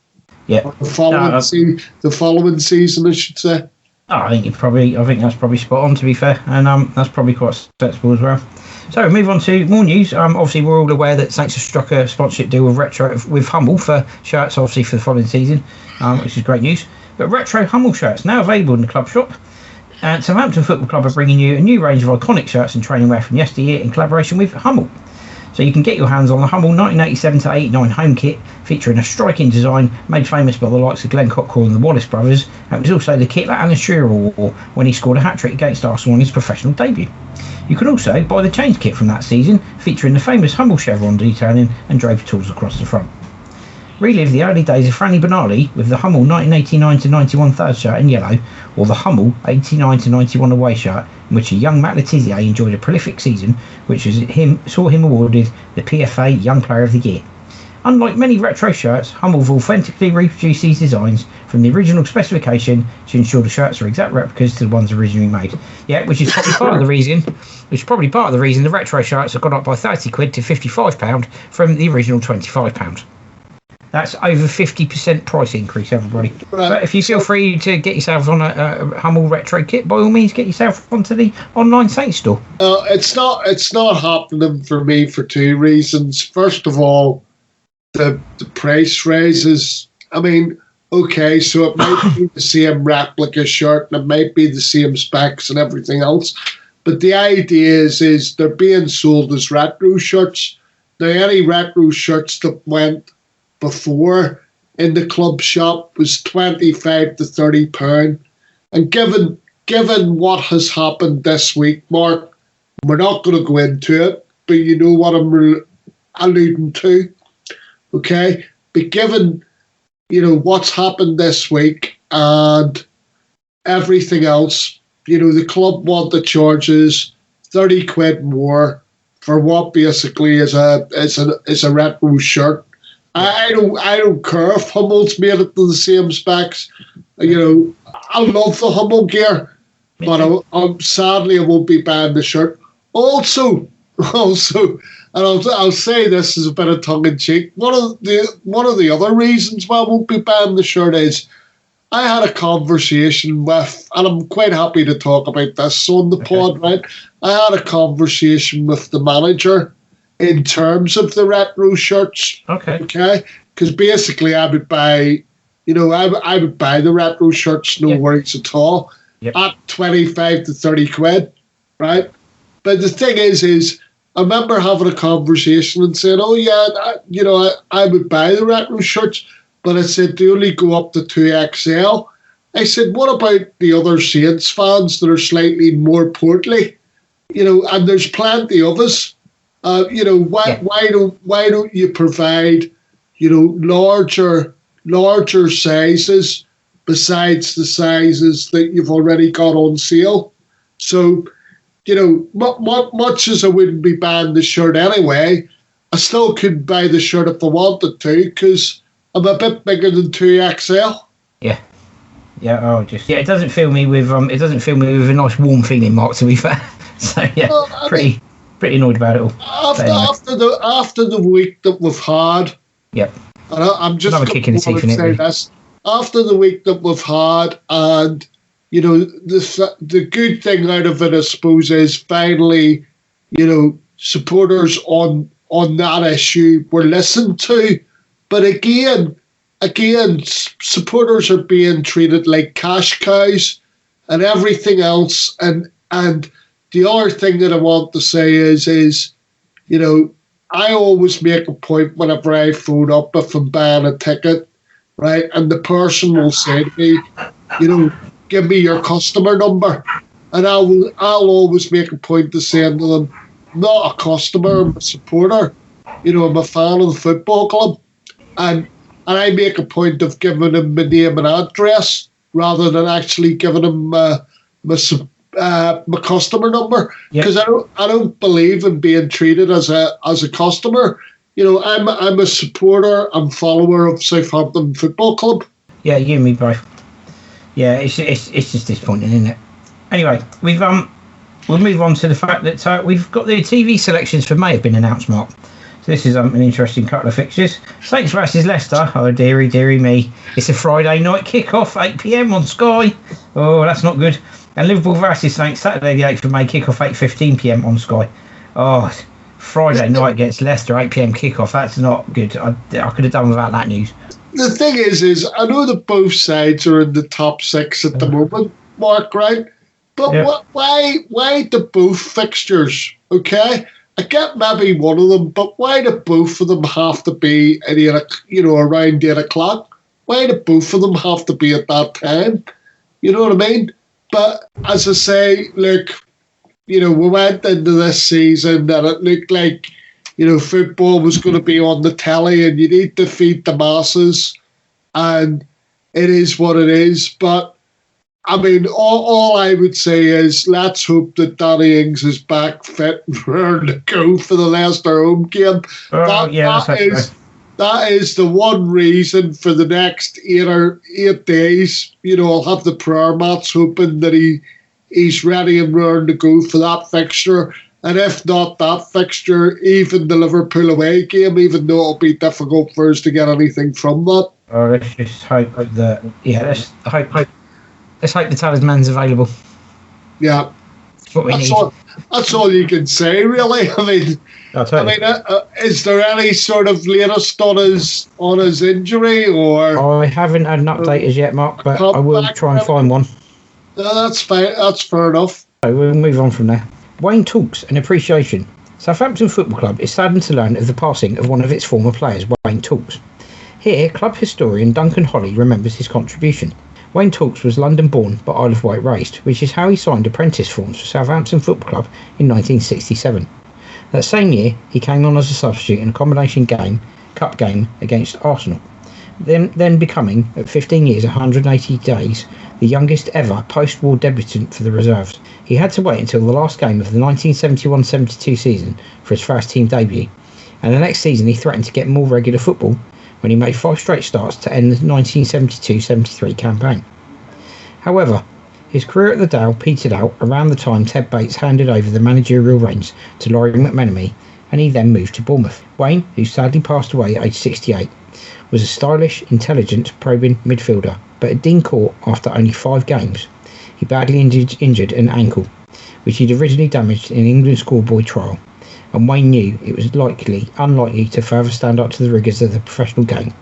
Yeah, the following season, I should say. I think that's probably spot on, to be fair, and that's probably quite sensible as well. So we move on to more news. Obviously, we're all aware that Saints have struck a sponsorship deal with Retro with Hummel for shirts, obviously for the following season, which is great news. But Retro Hummel shirts now available in the club shop. And Southampton Football Club are bringing you a new range of iconic shirts and training wear from yesteryear in collaboration with Hummel. So you can get your hands on the Hummel 1987-89 home kit, featuring a striking design made famous by the likes of Glenn Cockrell and the Wallace brothers. And it was also the kit that Alan Shearer wore when he scored a hat-trick against Arsenal in his professional debut. You can also buy the change kit from that season, featuring the famous Hummel chevron detailing and draper tools across the front. Relive the early days of Franny Benali with the Hummel 1989-91 third shirt in yellow, or the Hummel 89-91 away shirt, in which a young Matt Le Tissier enjoyed a prolific season, which saw him awarded the PFA Young Player of the Year. Unlike many retro shirts, Hummel have authentically reproduced these designs from the original specification to ensure the shirts are exact replicas to the ones originally made. Yeah, which is probably part of the reason. The retro shirts have gone up by £30 to £55 from the original £25. That's over 50% price increase, everybody. Right. But if you feel free to get yourselves on a Hummel retro kit, by all means, get yourself onto the online Saints store. It's not happening for me for two reasons. First of all, the price raises. I mean, okay, so it might be the same replica shirt and it might be the same specs and everything else, but the idea is they're being sold as retro shirts. Now, any retro shirts that went before in the club shop was £25 to £30, and given what has happened this week, Mark, we're not going to go into it, but you know what I'm alluding to, okay? But given what's happened this week and everything else, the club want the charges £30 more for what basically is a retro shirt. I don't care if Hummel's made it to the same specs. I love the Hummel gear, but sadly I won't be buying the shirt. Also, and I'll say this as a bit of tongue in cheek. One of the other reasons why I won't be buying the shirt is I had a conversation with, and I'm quite happy to talk about this on the pod, right? I had a conversation with the manager in terms of the retro shirts. Okay. Because basically I would buy, I would buy the retro shirts, no worries at all, at £25 to £30, right? But the thing is I remember having a conversation and saying, I would buy the retro shirts, but I said they only go up to 2XL. I said, what about the other Saints fans that are slightly more portly? And there's plenty of us. Why don't you provide, larger sizes besides the sizes that you've already got on sale? So, much as I wouldn't be buying the shirt anyway, I still could buy the shirt if I wanted to because I'm a bit bigger than 2XL. Yeah. Yeah. It doesn't fill me with a nice warm feeling, Mark. To be fair, so pretty annoyed about it all. After the week that we've had, and I'm just another kick in the teeth, say this. After the week that we've had, and the good thing out of it, I suppose, is finally, supporters on that issue were listened to. But again, supporters are being treated like cash cows and everything else, and the other thing that I want to say is, I always make a point whenever I phone up if I'm buying a ticket, right? And the person will say to me, give me your customer number. And I'll always make a point of saying to them, I'm not a customer, I'm a supporter. I'm a fan of the football club. And I make a point of giving them my name and address rather than actually giving them my customer number, because I don't believe in being treated as a customer. I'm a supporter and follower of Southampton Football Club. Yeah, you and me both. Yeah, it's just disappointing, isn't it? Anyway, we'll move on to the fact that we've got the TV selections for May have been announced, Mark. So this is an interesting couple of fixtures. Saints versus Leicester. Oh, dearie me. It's a Friday night kickoff, 8 p.m. on Sky. Oh, that's not good. And Liverpool versus Saints, Saturday the 8th of May, kickoff 8:15 p.m. on Sky. Oh, Friday night against Leicester, 8 p.m. kickoff. That's not good. I could have done without that news. The thing is I know that both sides are in the top six at the moment, Mark, right? But why do both fixtures, okay? I get maybe one of them, but why do both of them have to be at around 8 o'clock? Why do both of them have to be at that time? You know what I mean? But as I say, look, we went into this season and it looked like, football was going to be on the telly and you need to feed the masses, and it is what it is. But I mean, all I would say is let's hope that Danny Ings is back fit and ready to go for the Leicester home game. That that is the one reason for the next 8 days. I'll have the prayer mats hoping that he's ready and raring to go for that fixture. And if not that fixture, even the Liverpool away game, even though it'll be difficult for us to get anything from that. Let's just hope that. Yeah, let's hope the talisman's available. Yeah, that's what we need. That's all you can say, really. Is there any sort of latest on his injury, or? I haven't had an update as yet, Mark, but I will try and find one. That's fair. That's fair enough. So we'll move on from there. Wayne talks an appreciation. Southampton Football Club is saddened to learn of the passing of one of its former players, Wayne Talks. Here, club historian Duncan Holly remembers his contribution. Wayne Talks was London-born but Isle of Wight raised, which is how he signed apprentice forms for Southampton Football Club in 1967. That same year, he came on as a substitute in a combination cup game against Arsenal, then becoming, at 15 years 180 days, the youngest ever post-war debutant for the reserves. He had to wait until the last game of the 1971-72 season for his first team debut, and the next season he threatened to get more regular football when he made 5 straight starts to end the 1972-73 campaign. However, his career at the Dale petered out around the time Ted Bates handed over the managerial reins to Laurie McMenemy, and he then moved to Bournemouth. Wayne, who sadly passed away at age 68, was a stylish, intelligent, probing midfielder, but at Dean Court, after only 5 games, he badly injured an ankle, which he'd originally damaged in England schoolboy trial, and Wayne knew it was unlikely to further stand up to the rigours of the professional game.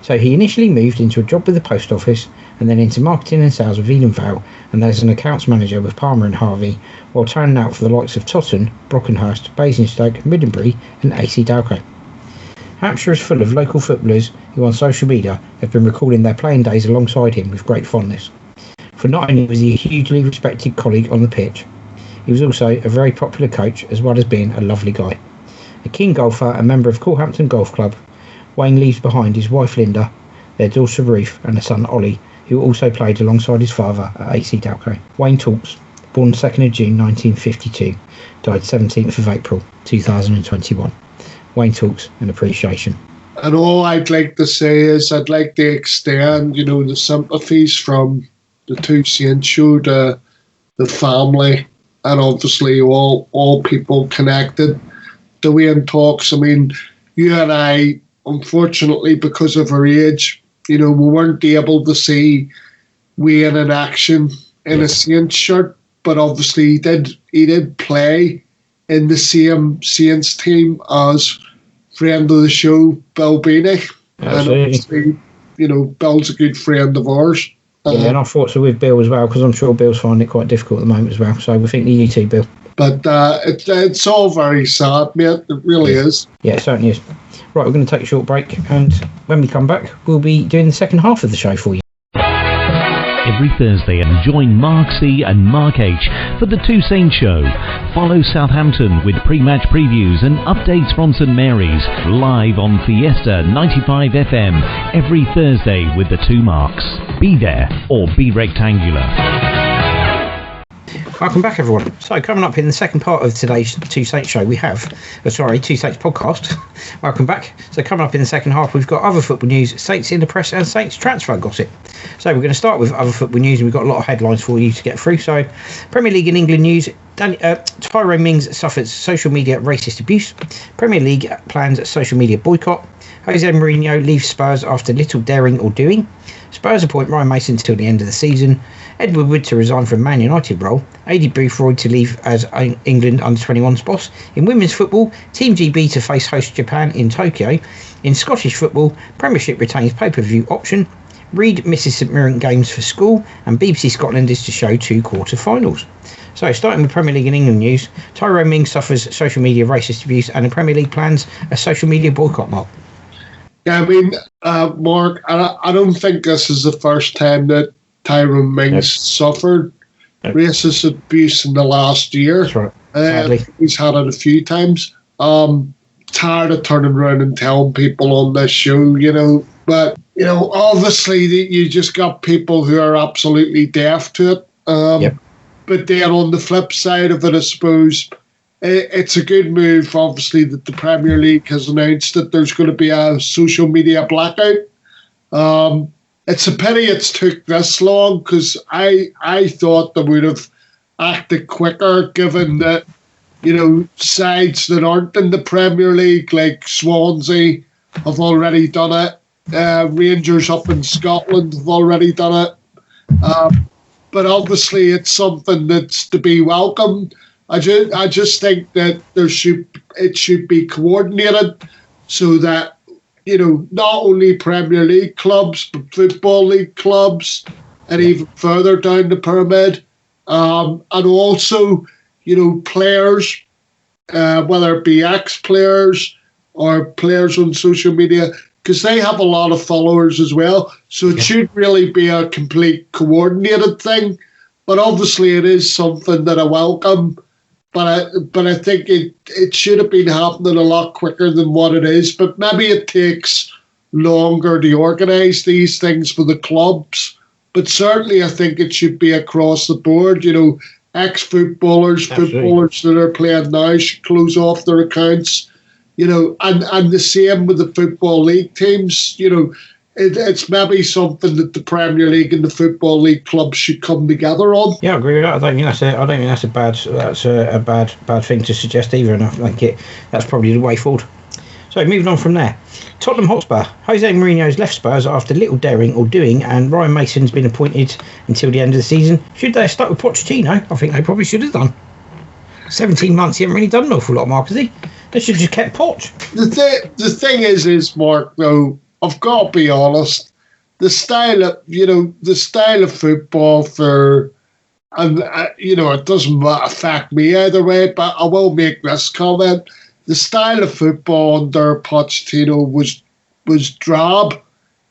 So he initially moved into a job with the post office, and then into marketing and sales with Edenvale, and as an accounts manager with Palmer and Harvey, while turning out for the likes of Totton, Brockenhurst, Basingstoke, Middenbury and AC Dalco. Hampshire is full of local footballers who on social media have been recalling their playing days alongside him with great fondness. For not only was he a hugely respected colleague on the pitch, he was also a very popular coach as well as being a lovely guy. A keen golfer and member of Coolhampton Golf Club, Wayne leaves behind his wife Linda, their daughter Ruth and a son Ollie, who also played alongside his father at AC Dalco. Wayne Talks, born 2nd of June 1952, died 17th of April 2021. Wayne Talks an appreciation. And all I'd like to say is I'd like to extend, the sympathies from the Two Saints Show to the family and obviously all people connected to Wayne Talks. I mean, you and I, unfortunately, because of our age, we weren't able to see Wayne in action in a Saints shirt, but obviously he did play in the same Saints team as friend of the show, Bill Beanie. Absolutely. And obviously, Bill's a good friend of ours. And our thoughts are with Bill as well, because I'm sure Bill's finding it quite difficult at the moment as well. So we think you too, Bill. But it's all very sad, mate. It really is. Yeah, it certainly is. Right, we're going to take a short break, and when we come back, we'll be doing the second half of the show for you. Every Thursday, and join Mark C and Mark H for the Two Saints Show. Follow Southampton with pre-match previews and updates from St Mary's live on Fiesta 95 FM every Thursday with the two Marks. Be there or be rectangular. Welcome back, everyone. So, coming up in the second part of today's Two Saints show, we have, Two Saints podcast. Welcome back. So, coming up in the second half, we've got other football news, Saints in the press, and Saints transfer gossip. So, we're going to start with other football news, and we've got a lot of headlines for you to get through. So, Premier League in England news. Tyrone Mings suffers social media racist abuse. Premier League plans a social media boycott. Jose Mourinho leaves Spurs after little daring or doing. Spurs appoint Ryan Mason until the end of the season. Ed Woodward to resign from Man United role. Aidy Boothroyd to leave as England under-21s boss. In women's football, Team GB to face host Japan in Tokyo. In Scottish football, Premiership retains pay-per-view option. Reed misses St Mirren games for school. And BBC Scotland is to show 2 quarter-finals. So, starting with Premier League and England news, Tyrone Mings suffers social media racist abuse, and the Premier League plans a social media boycott, Mark. Yeah, I mean, Mark, I don't think this is the first time that Tyrone Mings suffered racist abuse in the last year. That's right. Sadly. He's had it a few times. Tired of turning around and telling people on this show, but, obviously you just got people who are absolutely deaf to it. But then on the flip side of it, I suppose, it's a good move, obviously, that the Premier League has announced that there's going to be a social media blackout. It's a pity it's took this long, because I thought they would have acted quicker, given that, sides that aren't in the Premier League, like Swansea, have already done it. Rangers up in Scotland have already done it. But obviously it's something that's to be welcomed. I just think that it should be coordinated, so that not only Premier League clubs but Football League clubs and even further down the pyramid, and also players, whether it be ex-players or players on social media, because they have a lot of followers as well. So it should really be a complete coordinated thing. But obviously it is something that I welcome. But I think it should have been happening a lot quicker than what it is. But maybe it takes longer to organise these things for the clubs. But certainly I think it should be across the board. Ex-footballers, footballers that are playing now should close off their accounts. And the same with the Football League teams. It's maybe something that the Premier League and the Football League clubs should come together on. Yeah, I agree with that. I don't think that's a bad thing to suggest either, and I think that's probably the way forward. So moving on from there, Tottenham Hotspur. Jose Mourinho's left Spurs after little daring or doing, and Ryan Mason's been appointed until the end of the season. Should they have stuck with Pochettino? I think they probably should have done. 17 months, he hasn't really done an awful lot, Mark, has he? They should have just kept Poch. The thing is, Mark, though, I've got to be honest, the style of football it doesn't affect me either way, but I will make this comment. The style of football under Pochettino was drab.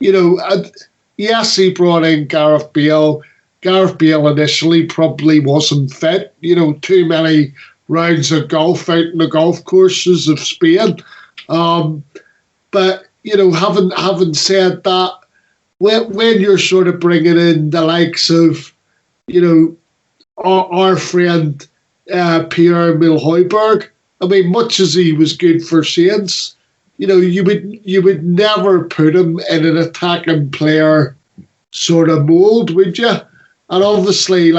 And yes, he brought in Gareth Bale. Gareth Bale initially probably wasn't fit. Too many rounds of golf out in the golf courses of Spain. But having said that, when you're sort of bringing in the likes of, our friend Pierre-Emile Højbjerg, I mean, much as he was good for Saints, you would never put him in an attacking player sort of mould, would you? And obviously,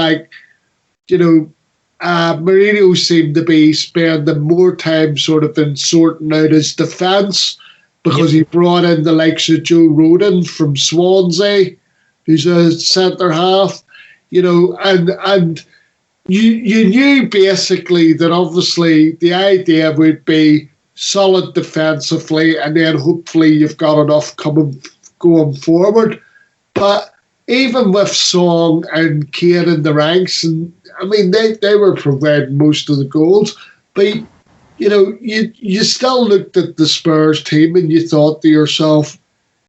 Mourinho seemed to be spending more time sort of in sorting out his defence, because he brought in the likes of Joe Rodon from Swansea, who's a centre half, and you knew basically that obviously the idea would be solid defensively, and then hopefully you've got enough going forward. But even with Song and Kane in the ranks, and I mean they were providing most of the goals, but you still looked at the Spurs team and you thought to yourself,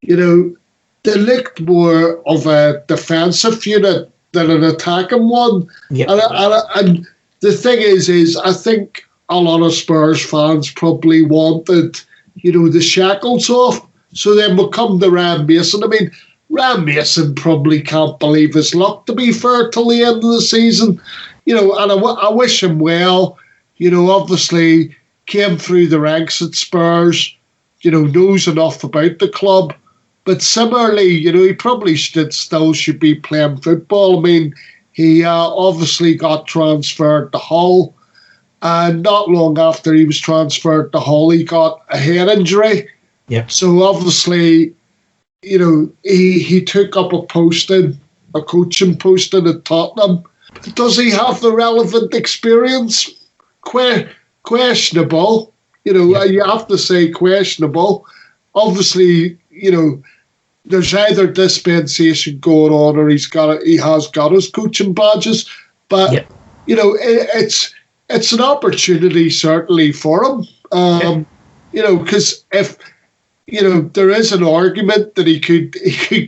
they looked more of a defensive unit than an attacking one. Yep. And the thing is I think a lot of Spurs fans probably wanted, the shackles off. So then we'll come to Ryan Mason. I mean, Ryan Mason probably can't believe his luck, to be fair, till the end of the season. And I wish him well. Obviously came through the ranks at Spurs, knows enough about the club. But similarly, he probably still should be playing football. I mean, he obviously got transferred to Hull. And not long after he was transferred to Hull, he got a head injury. Yeah. So obviously, he took up a coaching posting at Tottenham. Does he have the relevant experience? Questionable. You have to say questionable. Obviously, there's either dispensation going on or he has got his coaching badges. But it's an opportunity certainly for him. Because if there is an argument that he could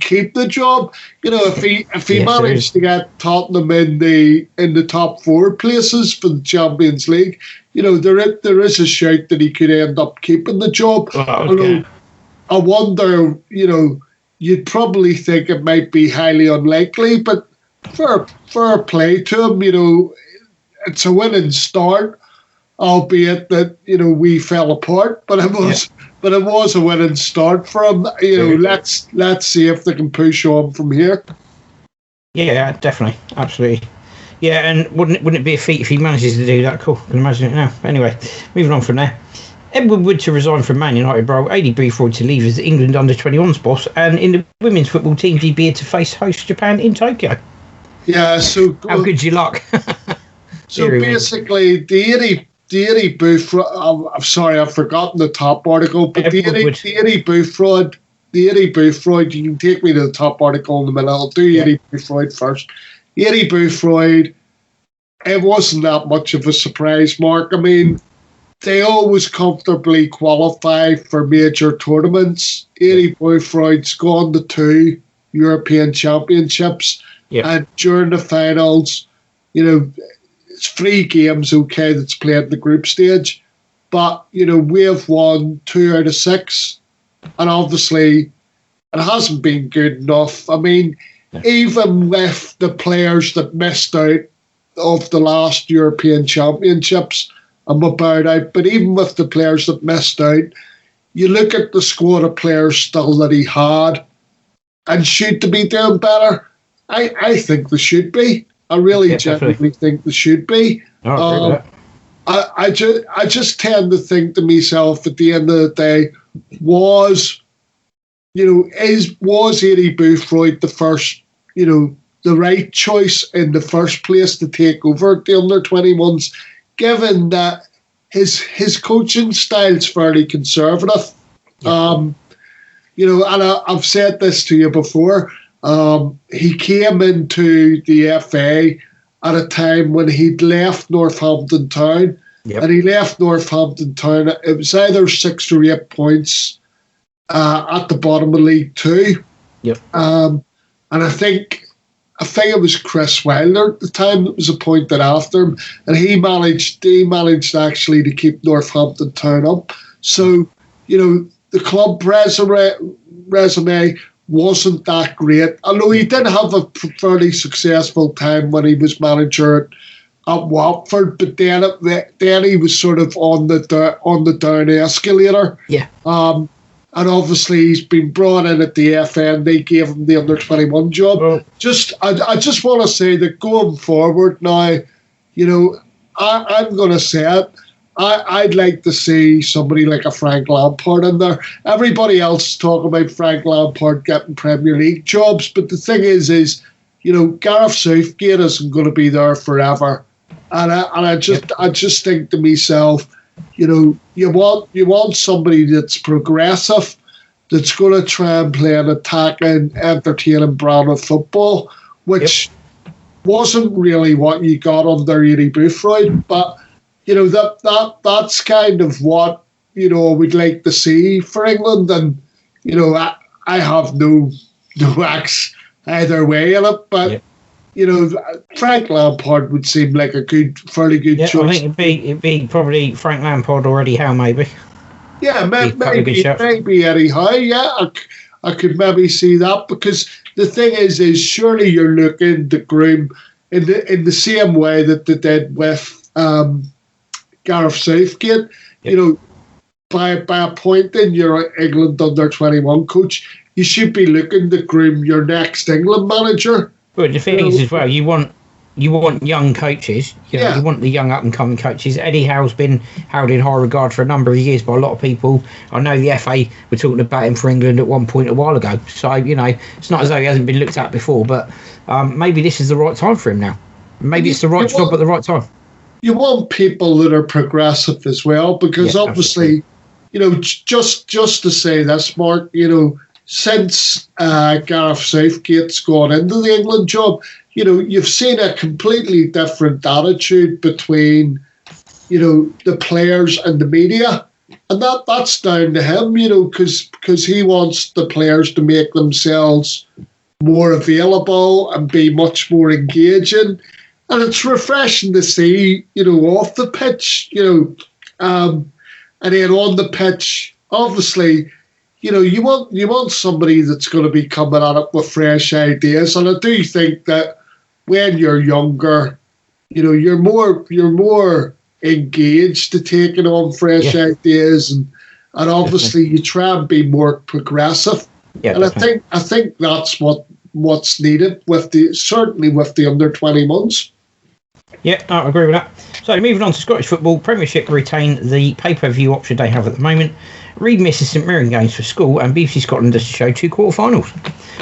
keep the job. If he managed to get Tottenham in the top 4 places for the Champions League, there is a shout that he could end up keeping the job. Although I wonder, you'd probably think it might be highly unlikely, but fair play to him. It's a winning start. albeit that we fell apart. But it was a winning start for him. Let's see if they can push on from here. Yeah, definitely, absolutely. Yeah, and wouldn't it be a feat if he manages to do that? Cool, I can imagine it now. Anyway, moving on from there. Edward Wood to resign from Man United, bro. Aidy Boothroyd to leave as England under-21s boss, and in the women's football team, DB to face host Japan in Tokyo. Yeah, so how good's your luck? So basically, the Aidy Boothroyd. I'm sorry, I've forgotten the top article, but the Aidy Boothroyd. You can take me to the top article in a minute. I'll do Aidy Boothroyd first. Aidy Boothroyd. It wasn't that much of a surprise, Mark. I mean, they always comfortably qualify for major tournaments. Aidy Boothroyd's gone to 2 European Championships, and during the finals, it's 3 games, that's played in the group stage, but we have won 2 out of 6, and obviously it hasn't been good enough. I mean, even with the players that missed out of the last European Championships, I'm about out, but even with the players that missed out, you look at the squad of players still that he had, and should they be doing better? I think they should be. I really genuinely think they should be. I just tend to think to myself at the end of the day, was Aidy Boothroyd the first, the right choice in the first place to take over the under-21s, given that his coaching style's fairly conservative. And I've said this to you before. He came into the FA at a time when he'd left Northampton Town, and he left Northampton Town. It was either 6 or 8 points at the bottom of League Two. And I think it was Chris Wilder at the time that was appointed after him, and he managed actually to keep Northampton Town up. So the club resume wasn't that great, although he did have a fairly successful time when he was manager at Watford, but then he was sort of on the down escalator. And obviously he's been brought in at the FA and they gave him the under-21 job. I just want to say that going forward now, I'm going to say it, I'd like to see somebody like a Frank Lampard in there. Everybody else talking about Frank Lampard getting Premier League jobs, but the thing is Gareth Southgate isn't going to be there forever, and I just think to myself, you want somebody that's progressive, that's going to try and play an attacking, entertaining brand of football, which wasn't really what you got under Aidy Boothroyd, but. That's kind of what we'd like to see for England, and I have no axe either way in it, but Frank Lampard would seem like a fairly good choice. I think it'd be probably Frank Lampard or Eddie Howe, maybe. Yeah, maybe Eddie Howe. Yeah, I could maybe see that, because the thing is surely you're looking to groom in the same way that they did with. Gareth Southgate, by appointing your England under-21 coach, you should be looking to groom your next England manager. But the thing is as well, you want young coaches. You want the young up-and-coming coaches. Eddie Howe's been held in high regard for a number of years by a lot of people. I know the FA were talking about him for England at one point a while ago. So, it's not as though he hasn't been looked at before, but maybe this is the right time for him now. Maybe it's the right job at the right time. You want people that are progressive as well, because obviously, just to say this, Mark, since Gareth Southgate's gone into the England job, you've seen a completely different attitude between, the players and the media, and that's down to him, because he wants the players to make themselves more available and be much more engaging. And it's refreshing to see, off the pitch, and then on the pitch, obviously, you want somebody that's going to be coming at it with fresh ideas. And I do think that when you're younger, you're more engaged to taking on fresh ideas, and obviously you try and be more progressive. Yeah, and I think that's what's needed certainly with the under 21s. Yeah, I agree with that. So moving on to Scottish football, Premiership retain the pay-per-view option they have at the moment. Reed misses St Mirren games for school, and BBC Scotland does show 2 quarter-finals.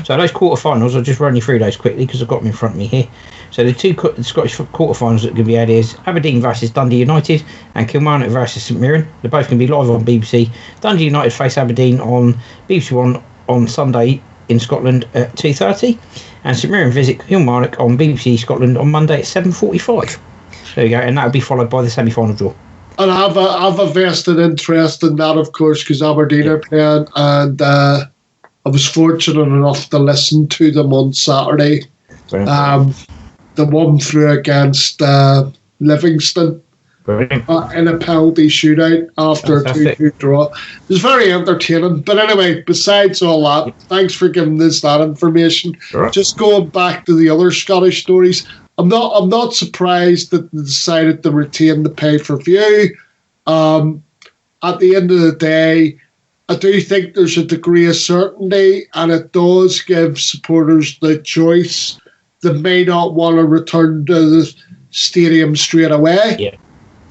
So those quarter-finals, I'll just run you through those quickly because I've got them in front of me here. So the 2 Scottish quarter-finals that are going to be had is Aberdeen versus Dundee United and Kilmarnock versus St Mirren. They're both going to be live on BBC. Dundee United face Aberdeen on BBC One on Sunday in Scotland at 2:30, and St Mirren visit Kilmarnock on BBC Scotland on Monday at 7:45. There you go, and that'll be followed by the semi-final draw. And I have a vested interest in that, of course, because Aberdeen are playing, and I was fortunate enough to listen to them on Saturday. The one through against Livingston in a penalty shootout after a 2-2 draw. It was very entertaining. But anyway, besides all that, thanks for giving us that information. Sure. Just going back to the other Scottish stories, I'm not surprised that they decided to retain the pay-per-view. At the end of the day, I do think there's a degree of certainty, and it does give supporters the choice. They may not want to return to the stadium straight away. Yeah.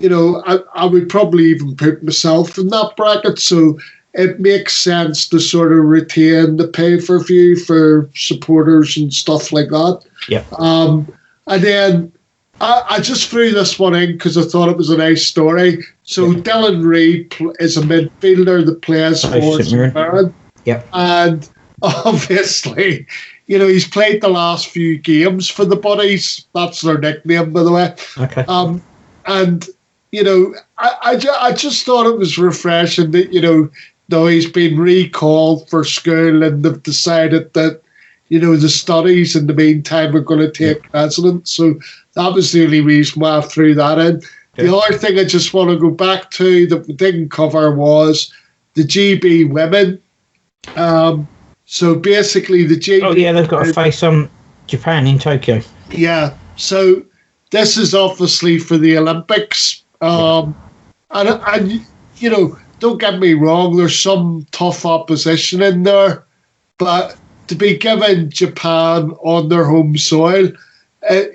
You know, I would probably even put myself in that bracket, so it makes sense to sort of retain the pay-per-view for supporters and stuff like that. Yeah. And then I just threw this one in because I thought it was a nice story. So Dylan Reid is a midfielder that plays for St Mirren. Yeah. And obviously, you know, he's played the last few games for the Buddies. That's their nickname, by the way. Okay. And, you know, I just thought it was refreshing that, you know, though he's been recalled for school and they've decided that, you know, the studies in the meantime are going to take precedence. So that was the only reason why I threw that in. Okay. The other thing I just want to go back to that we didn't cover was the GB women. So basically the GB... Oh, yeah, they've got to face Japan in Tokyo. Yeah, so this is obviously for the Olympics. And, you know, don't get me wrong, there's some tough opposition in there, but to be given Japan on their home soil,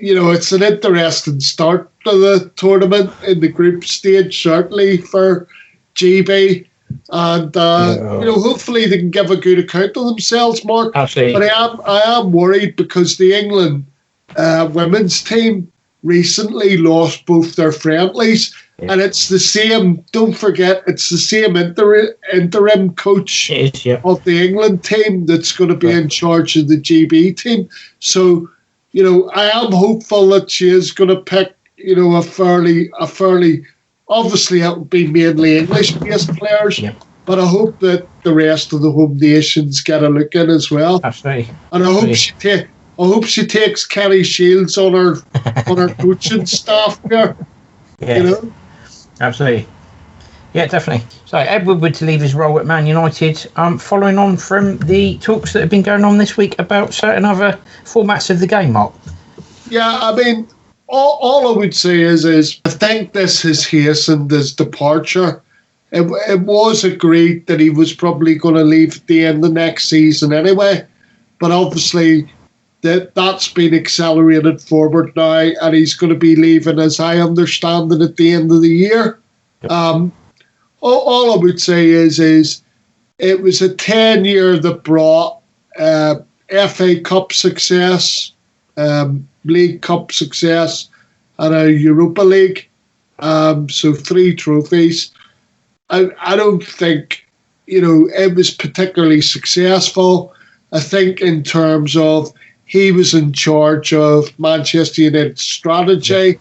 you know, it's an interesting start to the tournament in the group stage, certainly for GB. And, you know, hopefully they can give a good account of themselves, Mark. Absolutely. But I am worried because the England women's team recently lost both their friendlies. Yeah. And it's the same, don't forget, it's the same interim coach of the England team that's going to be in charge of the GB team. So, you know, I am hopeful that she is going to pick, you know, a fairly, obviously it will be mainly English-based players, but I hope that the rest of the home nations get a look in as well. Absolutely. And I hope she takes Kenny Shields on her coaching staff there. Yeah. You know? Absolutely. Yeah, definitely. So Ed Woodward to leave his role at Man United, following on from the talks that have been going on this week about certain other formats of the game, Mark. Yeah, I mean, all I would say is I think this has hastened his departure. It was agreed that he was probably going to leave at the end of next season anyway, but obviously that's been accelerated forward now, and he's going to be leaving, as I understand it, at the end of the year. Yep. All I would say is it was a 10-year that brought FA Cup success, League Cup success, and a Europa League. So 3 trophies. I don't think, you know, it was particularly successful. I think in terms of he was in charge of Manchester United's strategy.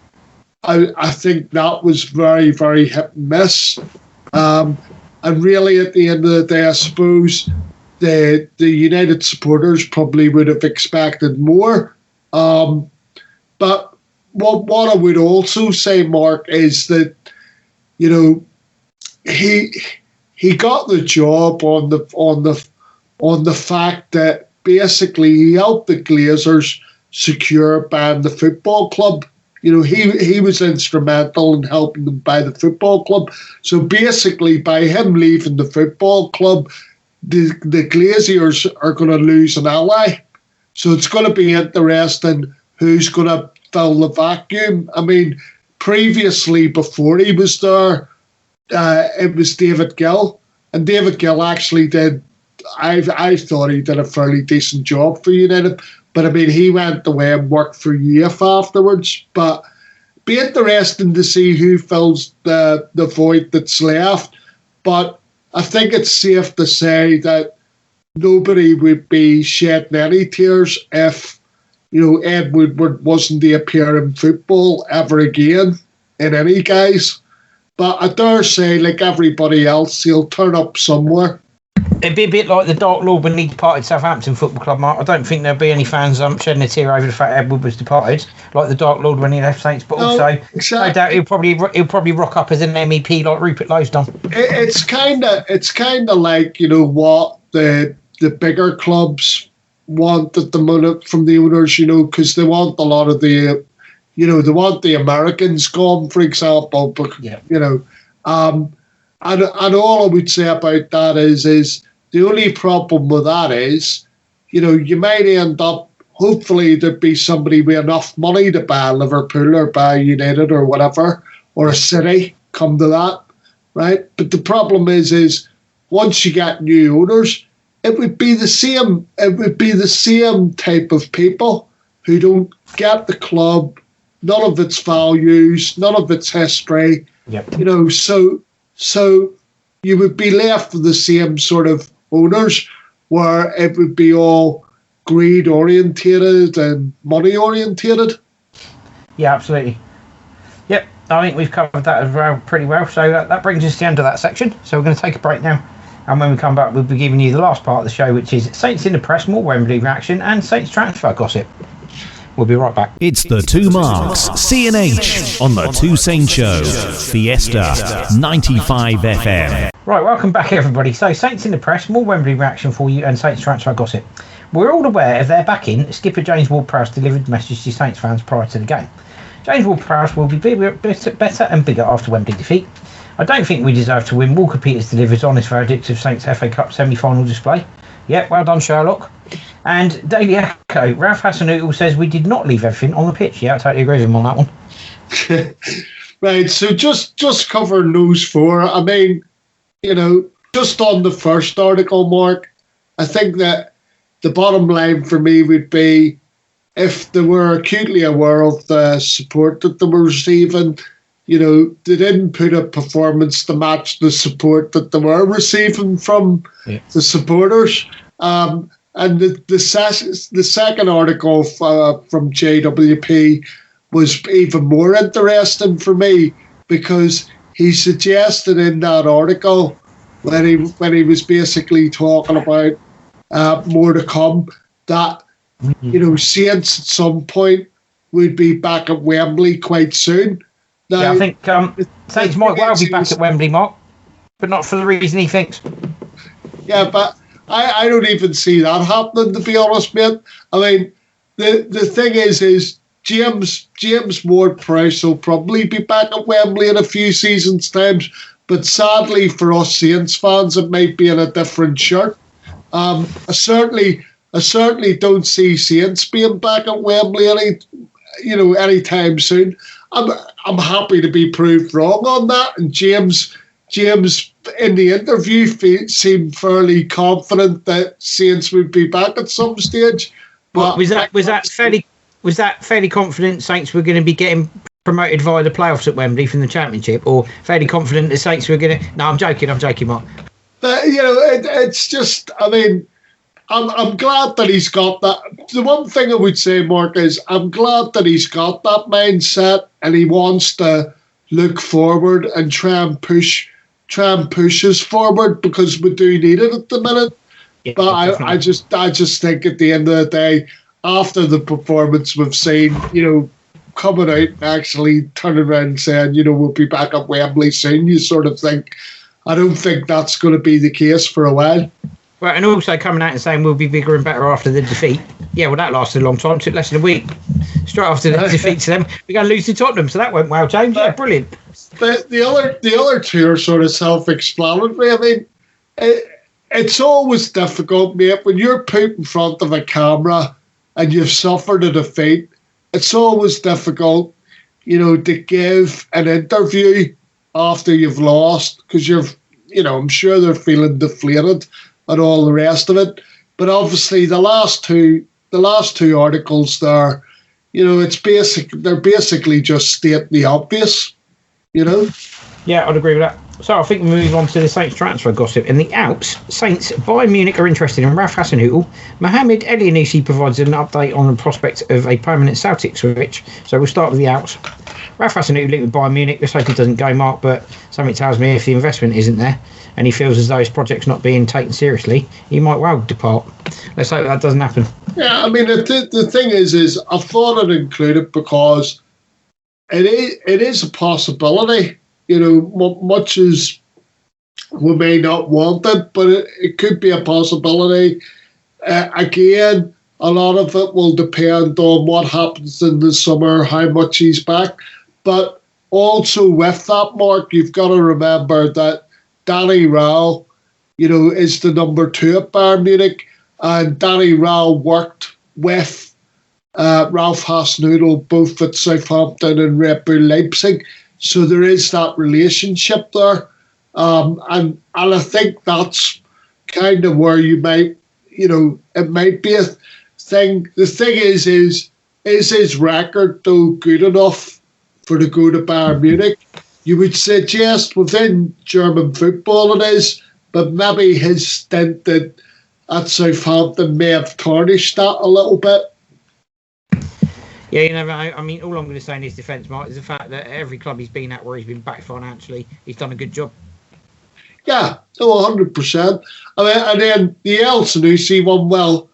I think that was very, very hit and miss. And really, at the end of the day, I suppose the United supporters probably would have expected more. But what I would also say, Mark, is that, you know, he got the job on the fact that basically he helped the Glazers secure Band the Football Club. he was instrumental in helping them buy the football club. So basically, by him leaving the football club, the Glaziers are going to lose an ally. So it's going to be interesting who's going to fill the vacuum. I mean, previously, before he was there, it was David Gill. And David Gill actually did, I thought he did a fairly decent job for United. But I mean, he went away and worked for UEFA afterwards. But be interesting to see who fills the void that's left. But I think it's safe to say that nobody would be shedding any tears if, Ed Woodward wasn't to appear in football ever again in any guise. But I dare say, like everybody else, he'll turn up somewhere. It'd be a bit like the Dark Lord when he departed Southampton Football Club, Mark. I don't think there'll be any fans shedding a tear over the fact Ed Woodward was departed, like the Dark Lord when he left Saints. But also, exactly. I doubt he'll probably rock up as an MEP like Rupert Lowe's done. It's kind of like what the bigger clubs want at the moment from the owners, because they want a lot of the, they want the Americans gone, for example. But and all I would say about that is the only problem with that is, you might end up, hopefully there'd be somebody with enough money to buy Liverpool or buy United or whatever, or a City, come to that, right? But the problem is once you get new owners, it would be the same type of people who don't get the club, none of its values, none of its history. Yep. So you would be left with the same sort of owners where it would be all greed orientated and money orientated. Yeah, absolutely. Yep, I think we've covered that as well pretty well. So that brings us to the end of that section. So we're going to take a break now. And when we come back, we'll be giving you the last part of the show, which is Saints in the Press, more Wembley reaction, and Saints transfer gossip. We'll be right back. It's the Two Marks, C&H, on the Two Saints Show, Fiesta 95 FM. Right, welcome back, everybody. So, Saints in the Press, more Wembley reaction for you, and Saints transfer gossip. We're all aware of their backing. Skipper James Ward-Prowse delivered a message to Saints fans prior to the game. James Ward-Prowse will be better and bigger after Wembley defeat. I don't think we deserve to win. Walker Peters delivers honest verdict of Saints FA Cup semi-final display. Yeah, well done, Sherlock. And Daily Echo, Ralph Hasenhüttl says we did not leave everything on the pitch. Yeah, I totally agree with him on that one. Right, so just covering those four. I mean, just on the first article, Mark, I think that the bottom line for me would be if they were acutely aware of the support that they were receiving, they didn't put a performance to match the support that they were receiving from the supporters. And the second article from JWP was even more interesting for me because he suggested in that article when he was basically talking about more to come that Saints at some point would be back at Wembley quite soon. Now, I think Saints might well be back at Wembley, Mark, but not for the reason he thinks. Yeah, but I don't even see that happening, to be honest, mate. I mean, the thing is James Ward-Prowse will probably be back at Wembley in a few seasons' times, but sadly for us Saints fans, it might be in a different shirt. I certainly don't see Saints being back at Wembley anytime soon. I'm happy to be proved wrong on that, and James in the interview seemed fairly confident that Saints would be back at some stage. But was that fairly confident Saints were going to be getting promoted via the playoffs at Wembley from the Championship, or fairly confident the Saints were going to? No, I'm joking, Mark. But it's just, I mean, I'm glad that he's got that. The one thing I would say, Mark, is I'm glad that he's got that mindset and he wants to look forward and try and push us forward because we do need it at the minute. Yeah, but I just think at the end of the day, after the performance we've seen, coming out and actually turning around and saying, we'll be back at Wembley soon, you sort of think, I don't think that's going to be the case for a while. Well, and also coming out and saying we'll be bigger and better after the defeat. Yeah, well, that lasted a long time. It took less than a week. straight after the defeat to them. We're going to lose to Tottenham, so that went well, James. Yeah, brilliant. But the other two are sort of self-explanatory. I mean, it's always difficult, mate, when you're put in front of a camera and you've suffered a defeat. It's always difficult, to give an interview after you've lost, because I'm sure they're feeling deflated and all the rest of it. But obviously, the last two articles there, they're basically just stating the obvious, Yeah, I'd agree with that. So I think we move on to the Saints transfer gossip. In the Alps, Saints, Bayern Munich are interested in Ralph Hasenhüttl. Mohamed Elyounoussi provides an update on the prospect of a permanent Celtic switch. So we'll start with the Alps. Ralph Hasenhüttl linked with Bayern Munich. Let's hope he doesn't go, Mark, but something tells me if the investment isn't there and he feels as though his project's not being taken seriously, he might well depart. Let's hope that doesn't happen. Yeah, I mean, the thing is I thought I'd include it because it is a possibility. Much as we may not want it, but it could be a possibility. Again, a lot of it will depend on what happens in the summer, how much he's back. But also with that, Mark, you've got to remember that Danny Röhl, is the number 2 at Bayern Munich, and Danny Röhl worked with Ralph Hasenhüttl both at Southampton and Red Bull Leipzig. So there is that relationship there. And I think that's kind of where you might, it might be a thing. The thing is his record, though, good enough for to go to Bayern Munich? You would suggest within German football it is, but maybe his stint at Southampton may have tarnished that a little bit. Yeah, you never know. I mean, all I'm going to say in his defence, Mark, is the fact that every club he's been at where he's been backed financially, he's done a good job. Yeah, 100%. I mean, and then the Elyounoussi one, well,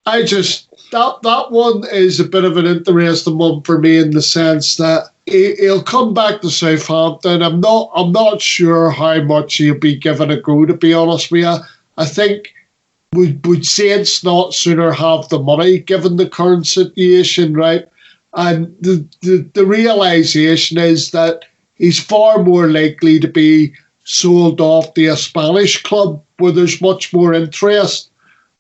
that one is a bit of an interesting one for me in the sense that he'll come back to Southampton. I'm not sure how much he'll be given a go, to be honest with you. I think would Saints not sooner have the money given the current situation, right? And the realisation is that he's far more likely to be sold off to a Spanish club where there's much more interest,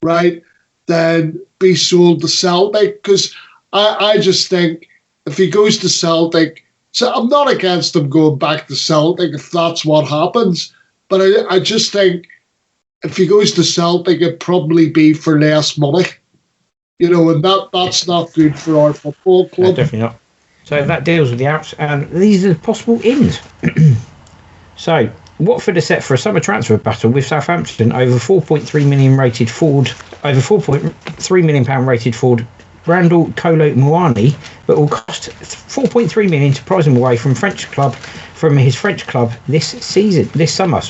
right, than be sold to Celtic. Because I just think if he goes to Celtic, so I'm not against him going back to Celtic if that's what happens, but I just think if he goes to Celtic, it'd probably be for less money. And that's not good for our football club. No, definitely not. So that deals with the outs, and these are the possible ins. So Watford are set for a summer transfer battle with Southampton over £4.3 million rated forward, £4.3 million rated forward Randall Kolo Muani, but will cost £4.3 million to prize him away from his French club this summer.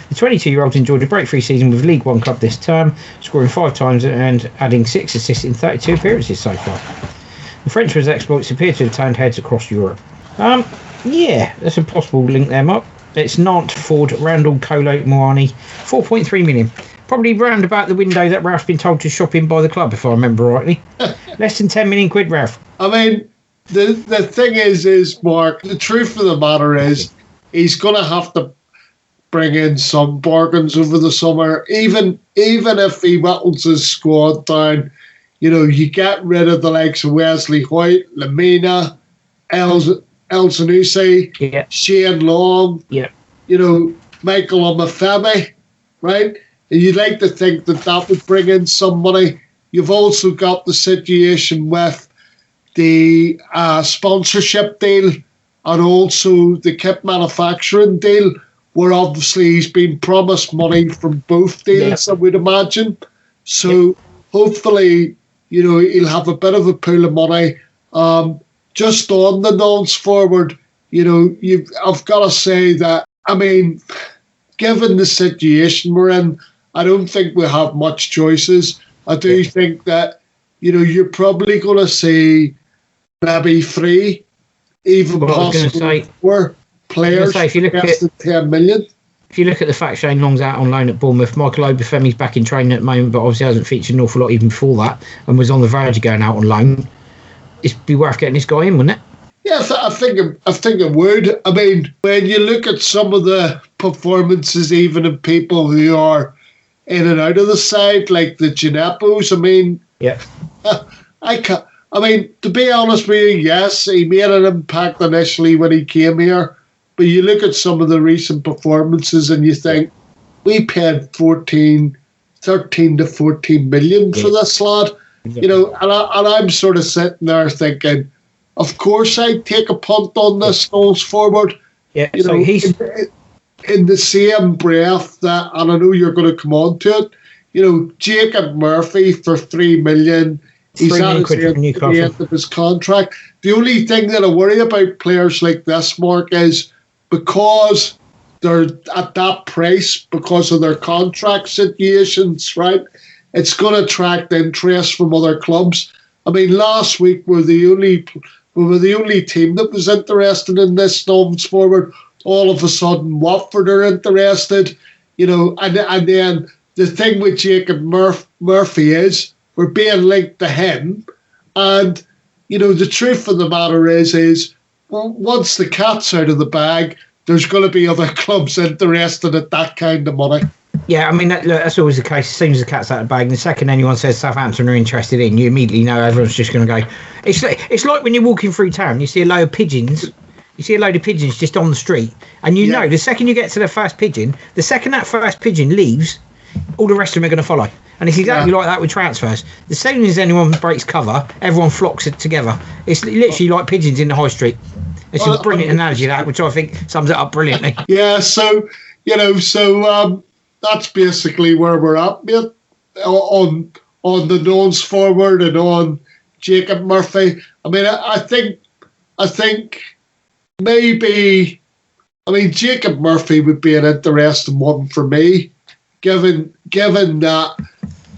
The 22-year-old enjoyed a breakthrough season with League One club this term, scoring 5 times and adding 6 assists in 32 appearances so far. The Frenchman's exploits appear to have turned heads across Europe. Yeah, that's a possible link there, Mark. It's Nantes forward Randall Kolo Muani, £4.3 million. Probably round about the window that Ralph's been told to shop in by the club, if I remember rightly. Less than 10 million quid, Ralph. I mean, the thing is, Mark, the truth of the matter is he's going to have to bring in some bargains over the summer. Even if he whittles his squad down, you get rid of the likes of Wesley White, Lemina, Elyounoussi, Shane Long, Michael Omafemi, right? And you'd like to think that would bring in some money. You've also got the situation with the sponsorship deal and also the kit manufacturing deal, where obviously he's been promised money from both deals, I would imagine. So hopefully, he'll have a bit of a pool of money. Just on the Nantes forward, I've got to say that, I mean, given the situation we're in, I don't think we have much choices. I do think that, you're probably going to see maybe 3, even possibly 4 players less than 10 million. If you look at the fact Shane Long's out on loan at Bournemouth, Michael Obafemi's back in training at the moment, but obviously hasn't featured an awful lot even before that and was on the verge of going out on loan. it'd be worth getting this guy in, wouldn't it? Yeah, I think it would. I mean, when you look at some of the performances, even of people who are in and out of the side, like the Djenepo's, I mean, yeah, I mean, to be honest with you, yes, he made an impact initially when he came here, but you look at some of the recent performances and you think, we paid 13 to 14 million for this lad, you know, and I'm sort of sitting there thinking, of course I'd take a punt on this Knowles forward. Yeah, you so know, he's in the same breath that, and I know you're going to come on to it, you know, Jacob Murphy for 3 million. He's at the end of his contract. The only thing that I worry about players like this, Mark, is because they're at that price, because of their contract situations, right? It's going to attract interest from other clubs. I mean, last week we were the only team that was interested in this Knowles forward. All of a sudden, Watford are interested, you know, and then the thing with Jacob Murphy is we're being linked to him, and you know the truth of the matter is once the cat's out of the bag, there's going to be other clubs interested at that kind of money. Yeah, I mean, that's always the case. As soon as the cat's out of the bag, the second anyone says Southampton are interested in, you immediately know everyone's just going to go. It's like when you're walking through town, you see a load of pigeons. You see a load of pigeons just on the street, and you know the second you get to the first pigeon, the second that first pigeon leaves, all the rest of them are going to follow. And it's exactly like that with transfers. As soon as anyone breaks cover, everyone flocks it together. It's literally like pigeons in the high street. It's a brilliant analogy, that, which I think sums it up brilliantly. Yeah, so, you know, that's basically where we're at, mate, on the Knowles forward and on Jacob Murphy. I mean, I think maybe, I mean, Jacob Murphy would be an interesting one for me, given that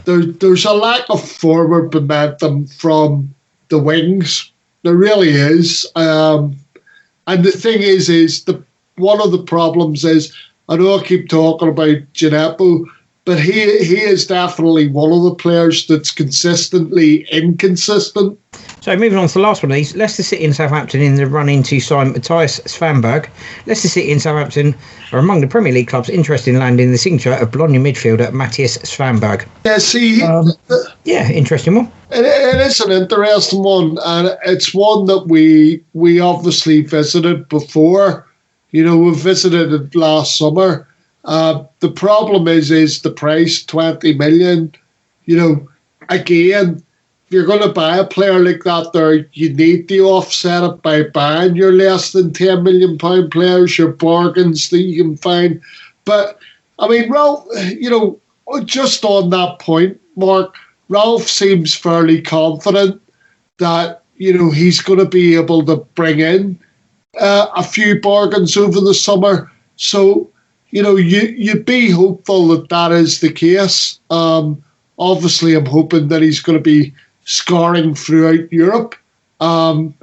there's a lack of forward momentum from the wings. There really is. And the thing is one of the problems is, I know I keep talking about Djenepo, but he is definitely one of the players that's consistently inconsistent. So moving on to the last one of these, Leicester City and Southampton in the run-in to sign Matthias Svanberg. Leicester City and Southampton are among the Premier League clubs interested in landing the signature of Bologna midfielder Matthias Svanberg. Yeah, see... interesting one. It is an interesting one, and it's one that we obviously visited before. You know, we visited it last summer. The problem is the price, 20 million. You know, again, if you're going to buy a player like that there, you need to offset it by buying your less than £10 million players, your bargains that you can find. But, I mean, Ralph, you know, just on that point, Mark, Ralph seems fairly confident that, you know, he's going to be able to bring in a few bargains over the summer. So, you know, you'd be hopeful that is the case. Obviously, I'm hoping that he's going to be scoring throughout Europe. But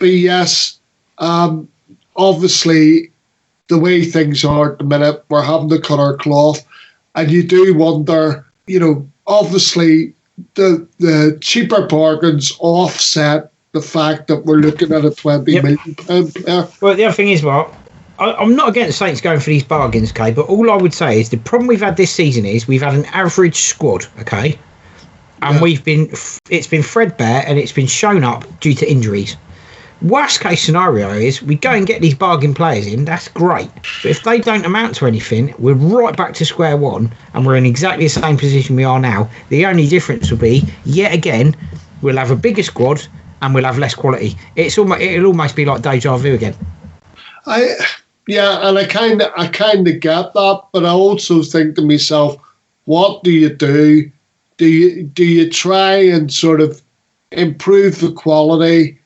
yes, obviously, the way things are at the minute, we're having to cut our cloth. And you do wonder, you know, obviously, the cheaper bargains offset the fact that we're looking at a £20 million player. Well, the other thing is, Mark, I'm not against Saints going for these bargains, okay? But all I would say is the problem we've had this season is we've had an average squad, okay? And it's been threadbare and it's been shown up due to injuries. Worst case scenario is we go and get these bargain players in, that's great. But if they don't amount to anything, we're right back to square one and we're in exactly the same position we are now. The only difference will be, yet again, we'll have a bigger squad and we'll have less quality. It'll almost be like deja vu again. Yeah, and I kind of get that, but I also think to myself, what do you do? Do you try and sort of improve the quality,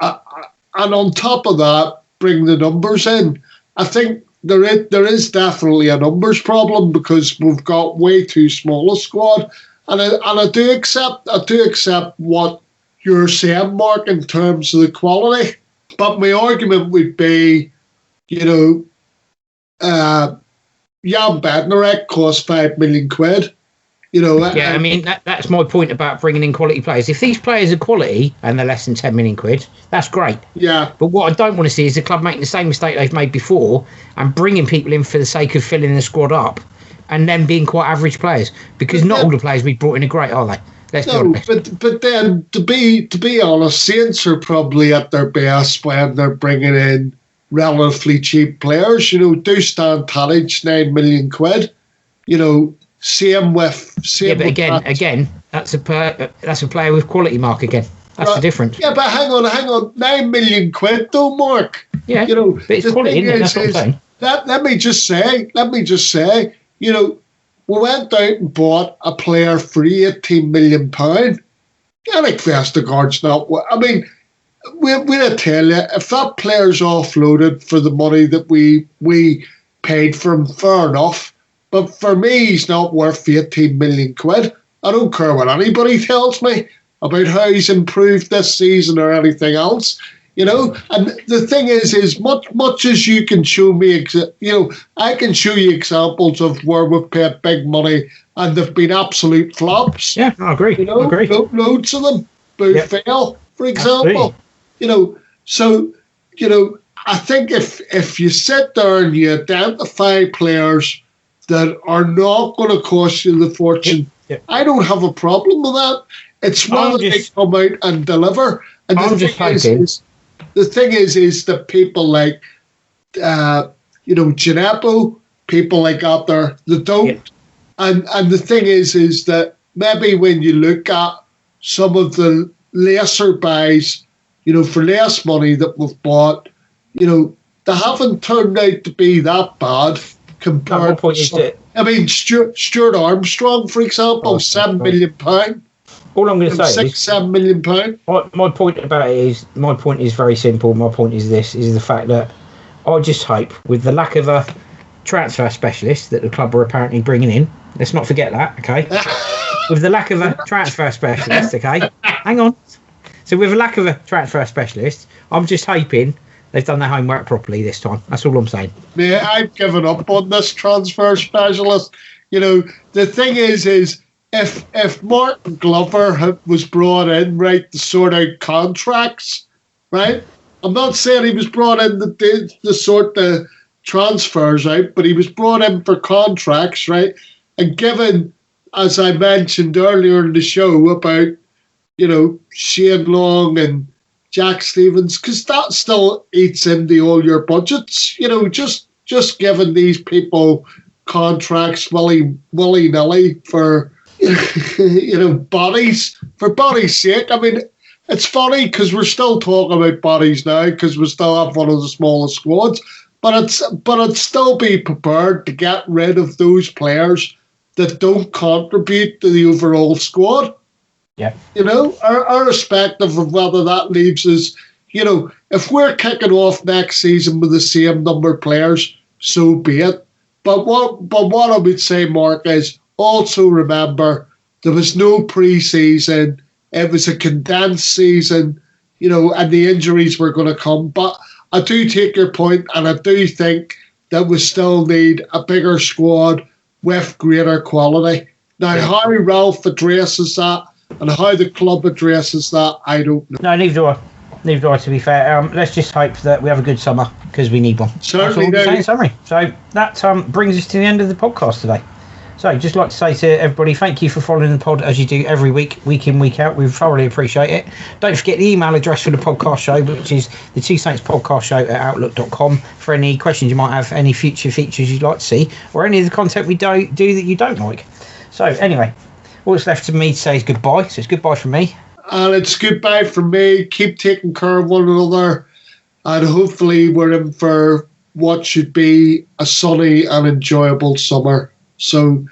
and on top of that, bring the numbers in? I think there is definitely a numbers problem because we've got way too small a squad, and I do accept what you're saying, Mark, in terms of the quality. But my argument would be, you know, Jan Bednarek cost £5 million. Yeah, I mean, that's my point about bringing in quality players. If these players are quality and they're less than 10 million quid, that's great. Yeah. But what I don't want to see is the club making the same mistake they've made before and bringing people in for the sake of filling the squad up and then being quite average players. Because not all the players we've brought in are great, are they? Let's be honest. But then, to be honest, Saints are probably at their best when they're bringing in relatively cheap players. Dusan Tadic, 9 million quid. Same with. But again, that's a player with quality, Mark. Again, that's the difference. Yeah, but hang on, 9 million quid, though, Mark. Yeah, but it's quality, isn't it? That's what I'm saying. Let me just say, we went out and bought a player for £18 million. Yannick Vestergaard's not. I mean, we'll tell you, if that player's offloaded for the money that we paid for him, fair enough. But for me, he's not worth 18 million quid. I don't care what anybody tells me about how he's improved this season or anything else. And the thing is much as you can show me, I can show you examples of where we've paid big money and they've been absolute flops. Yeah, I agree. I agree. Loads of them. Buffel, for example. I think if you sit there and you identify players that are not going to cost you the fortune, I don't have a problem with that. It's whether they come out and deliver. And the thing is that people like, Gineppo, people like out there, they don't. Yeah. And the thing is that maybe when you look at some of the lesser buys, for less money that we've bought, they haven't turned out to be that bad compared to Stuart Armstrong, for example, £7 million. All I'm going to say is £7 million. My point about it is, my point is very simple. My point is the fact that I just hope, with the lack of a transfer specialist that the club are apparently bringing in, let's not forget that, okay? With the lack of a transfer specialist, okay? Hang on. So with a lack of a transfer specialist, I'm just hoping they've done their homework properly this time. That's all I'm saying. Yeah, I've given up on this transfer specialist. The thing is if Martin Glover was brought in, right, to sort out contracts, right? I'm not saying he was brought in to sort the transfers out, but he was brought in for contracts, right? And given, as I mentioned earlier in the show about, Shane Long and Jack Stevens, because that still eats into all your budgets, just giving these people contracts willy-nilly for, bodies, for bodies' sake. I mean, it's funny because we're still talking about bodies now because we still have one of the smallest squads, but it's still be prepared to get rid of those players that don't contribute to the overall squad. Yeah. Irrespective of whether that leaves us, if we're kicking off next season with the same number of players, so be it. But what I would say, Mark, is also remember there was no pre-season. It was a condensed season, and the injuries were going to come. But I do take your point, and I do think that we still need a bigger squad with greater quality. Now, how Ralph addresses that and how the club addresses that, I don't know. No, neither do I. Neither do I, to be fair. Let's just hope that we have a good summer, because we need one. Certainly do. In summary. So that brings us to the end of the podcast today. So just like to say to everybody, thank you for following the pod as you do every week in, week out. We thoroughly appreciate it. Don't forget the email address for the podcast show, which is the Two Saints Podcast Show at outlook.com, for any questions you might have, any future features you'd like to see, or any of the content we do that you don't like. So anyway, all that's left to me to say is goodbye. So it's goodbye from me. And it's goodbye from me. Keep taking care of one another, and hopefully we're in for what should be a sunny and enjoyable summer. So,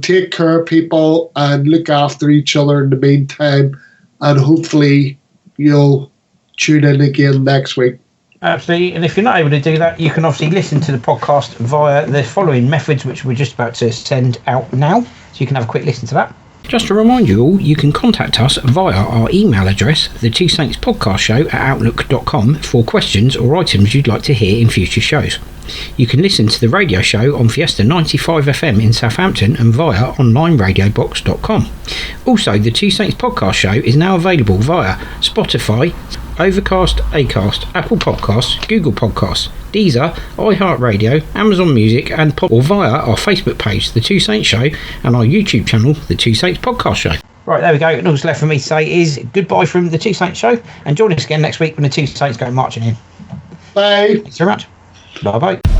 take care of people and look after each other in the meantime, and hopefully you'll tune in again next week. Absolutely. And if you're not able to do that, you can obviously listen to the podcast via the following methods, which we're just about to send out now. So you can have a quick listen to that. Just to remind you all, you can contact us via our email address, the Two Saints Podcast Show at outlook.com, for questions or items you'd like to hear in future shows. You can listen to the radio show on Fiesta 95 FM in Southampton and via onlineradiobox.com. Also, the Two Saints Podcast Show is now available via Spotify, Overcast, Acast, Apple Podcasts, Google Podcasts, Deezer, iHeartRadio, Amazon Music and or via our Facebook page, The Two Saints Show, and our YouTube channel, The Two Saints Podcast Show. Right, there we go. And all that's left for me to say is goodbye from The Two Saints Show, and join us again next week when The Two Saints go marching in. Bye. Thanks very much. Bye-bye.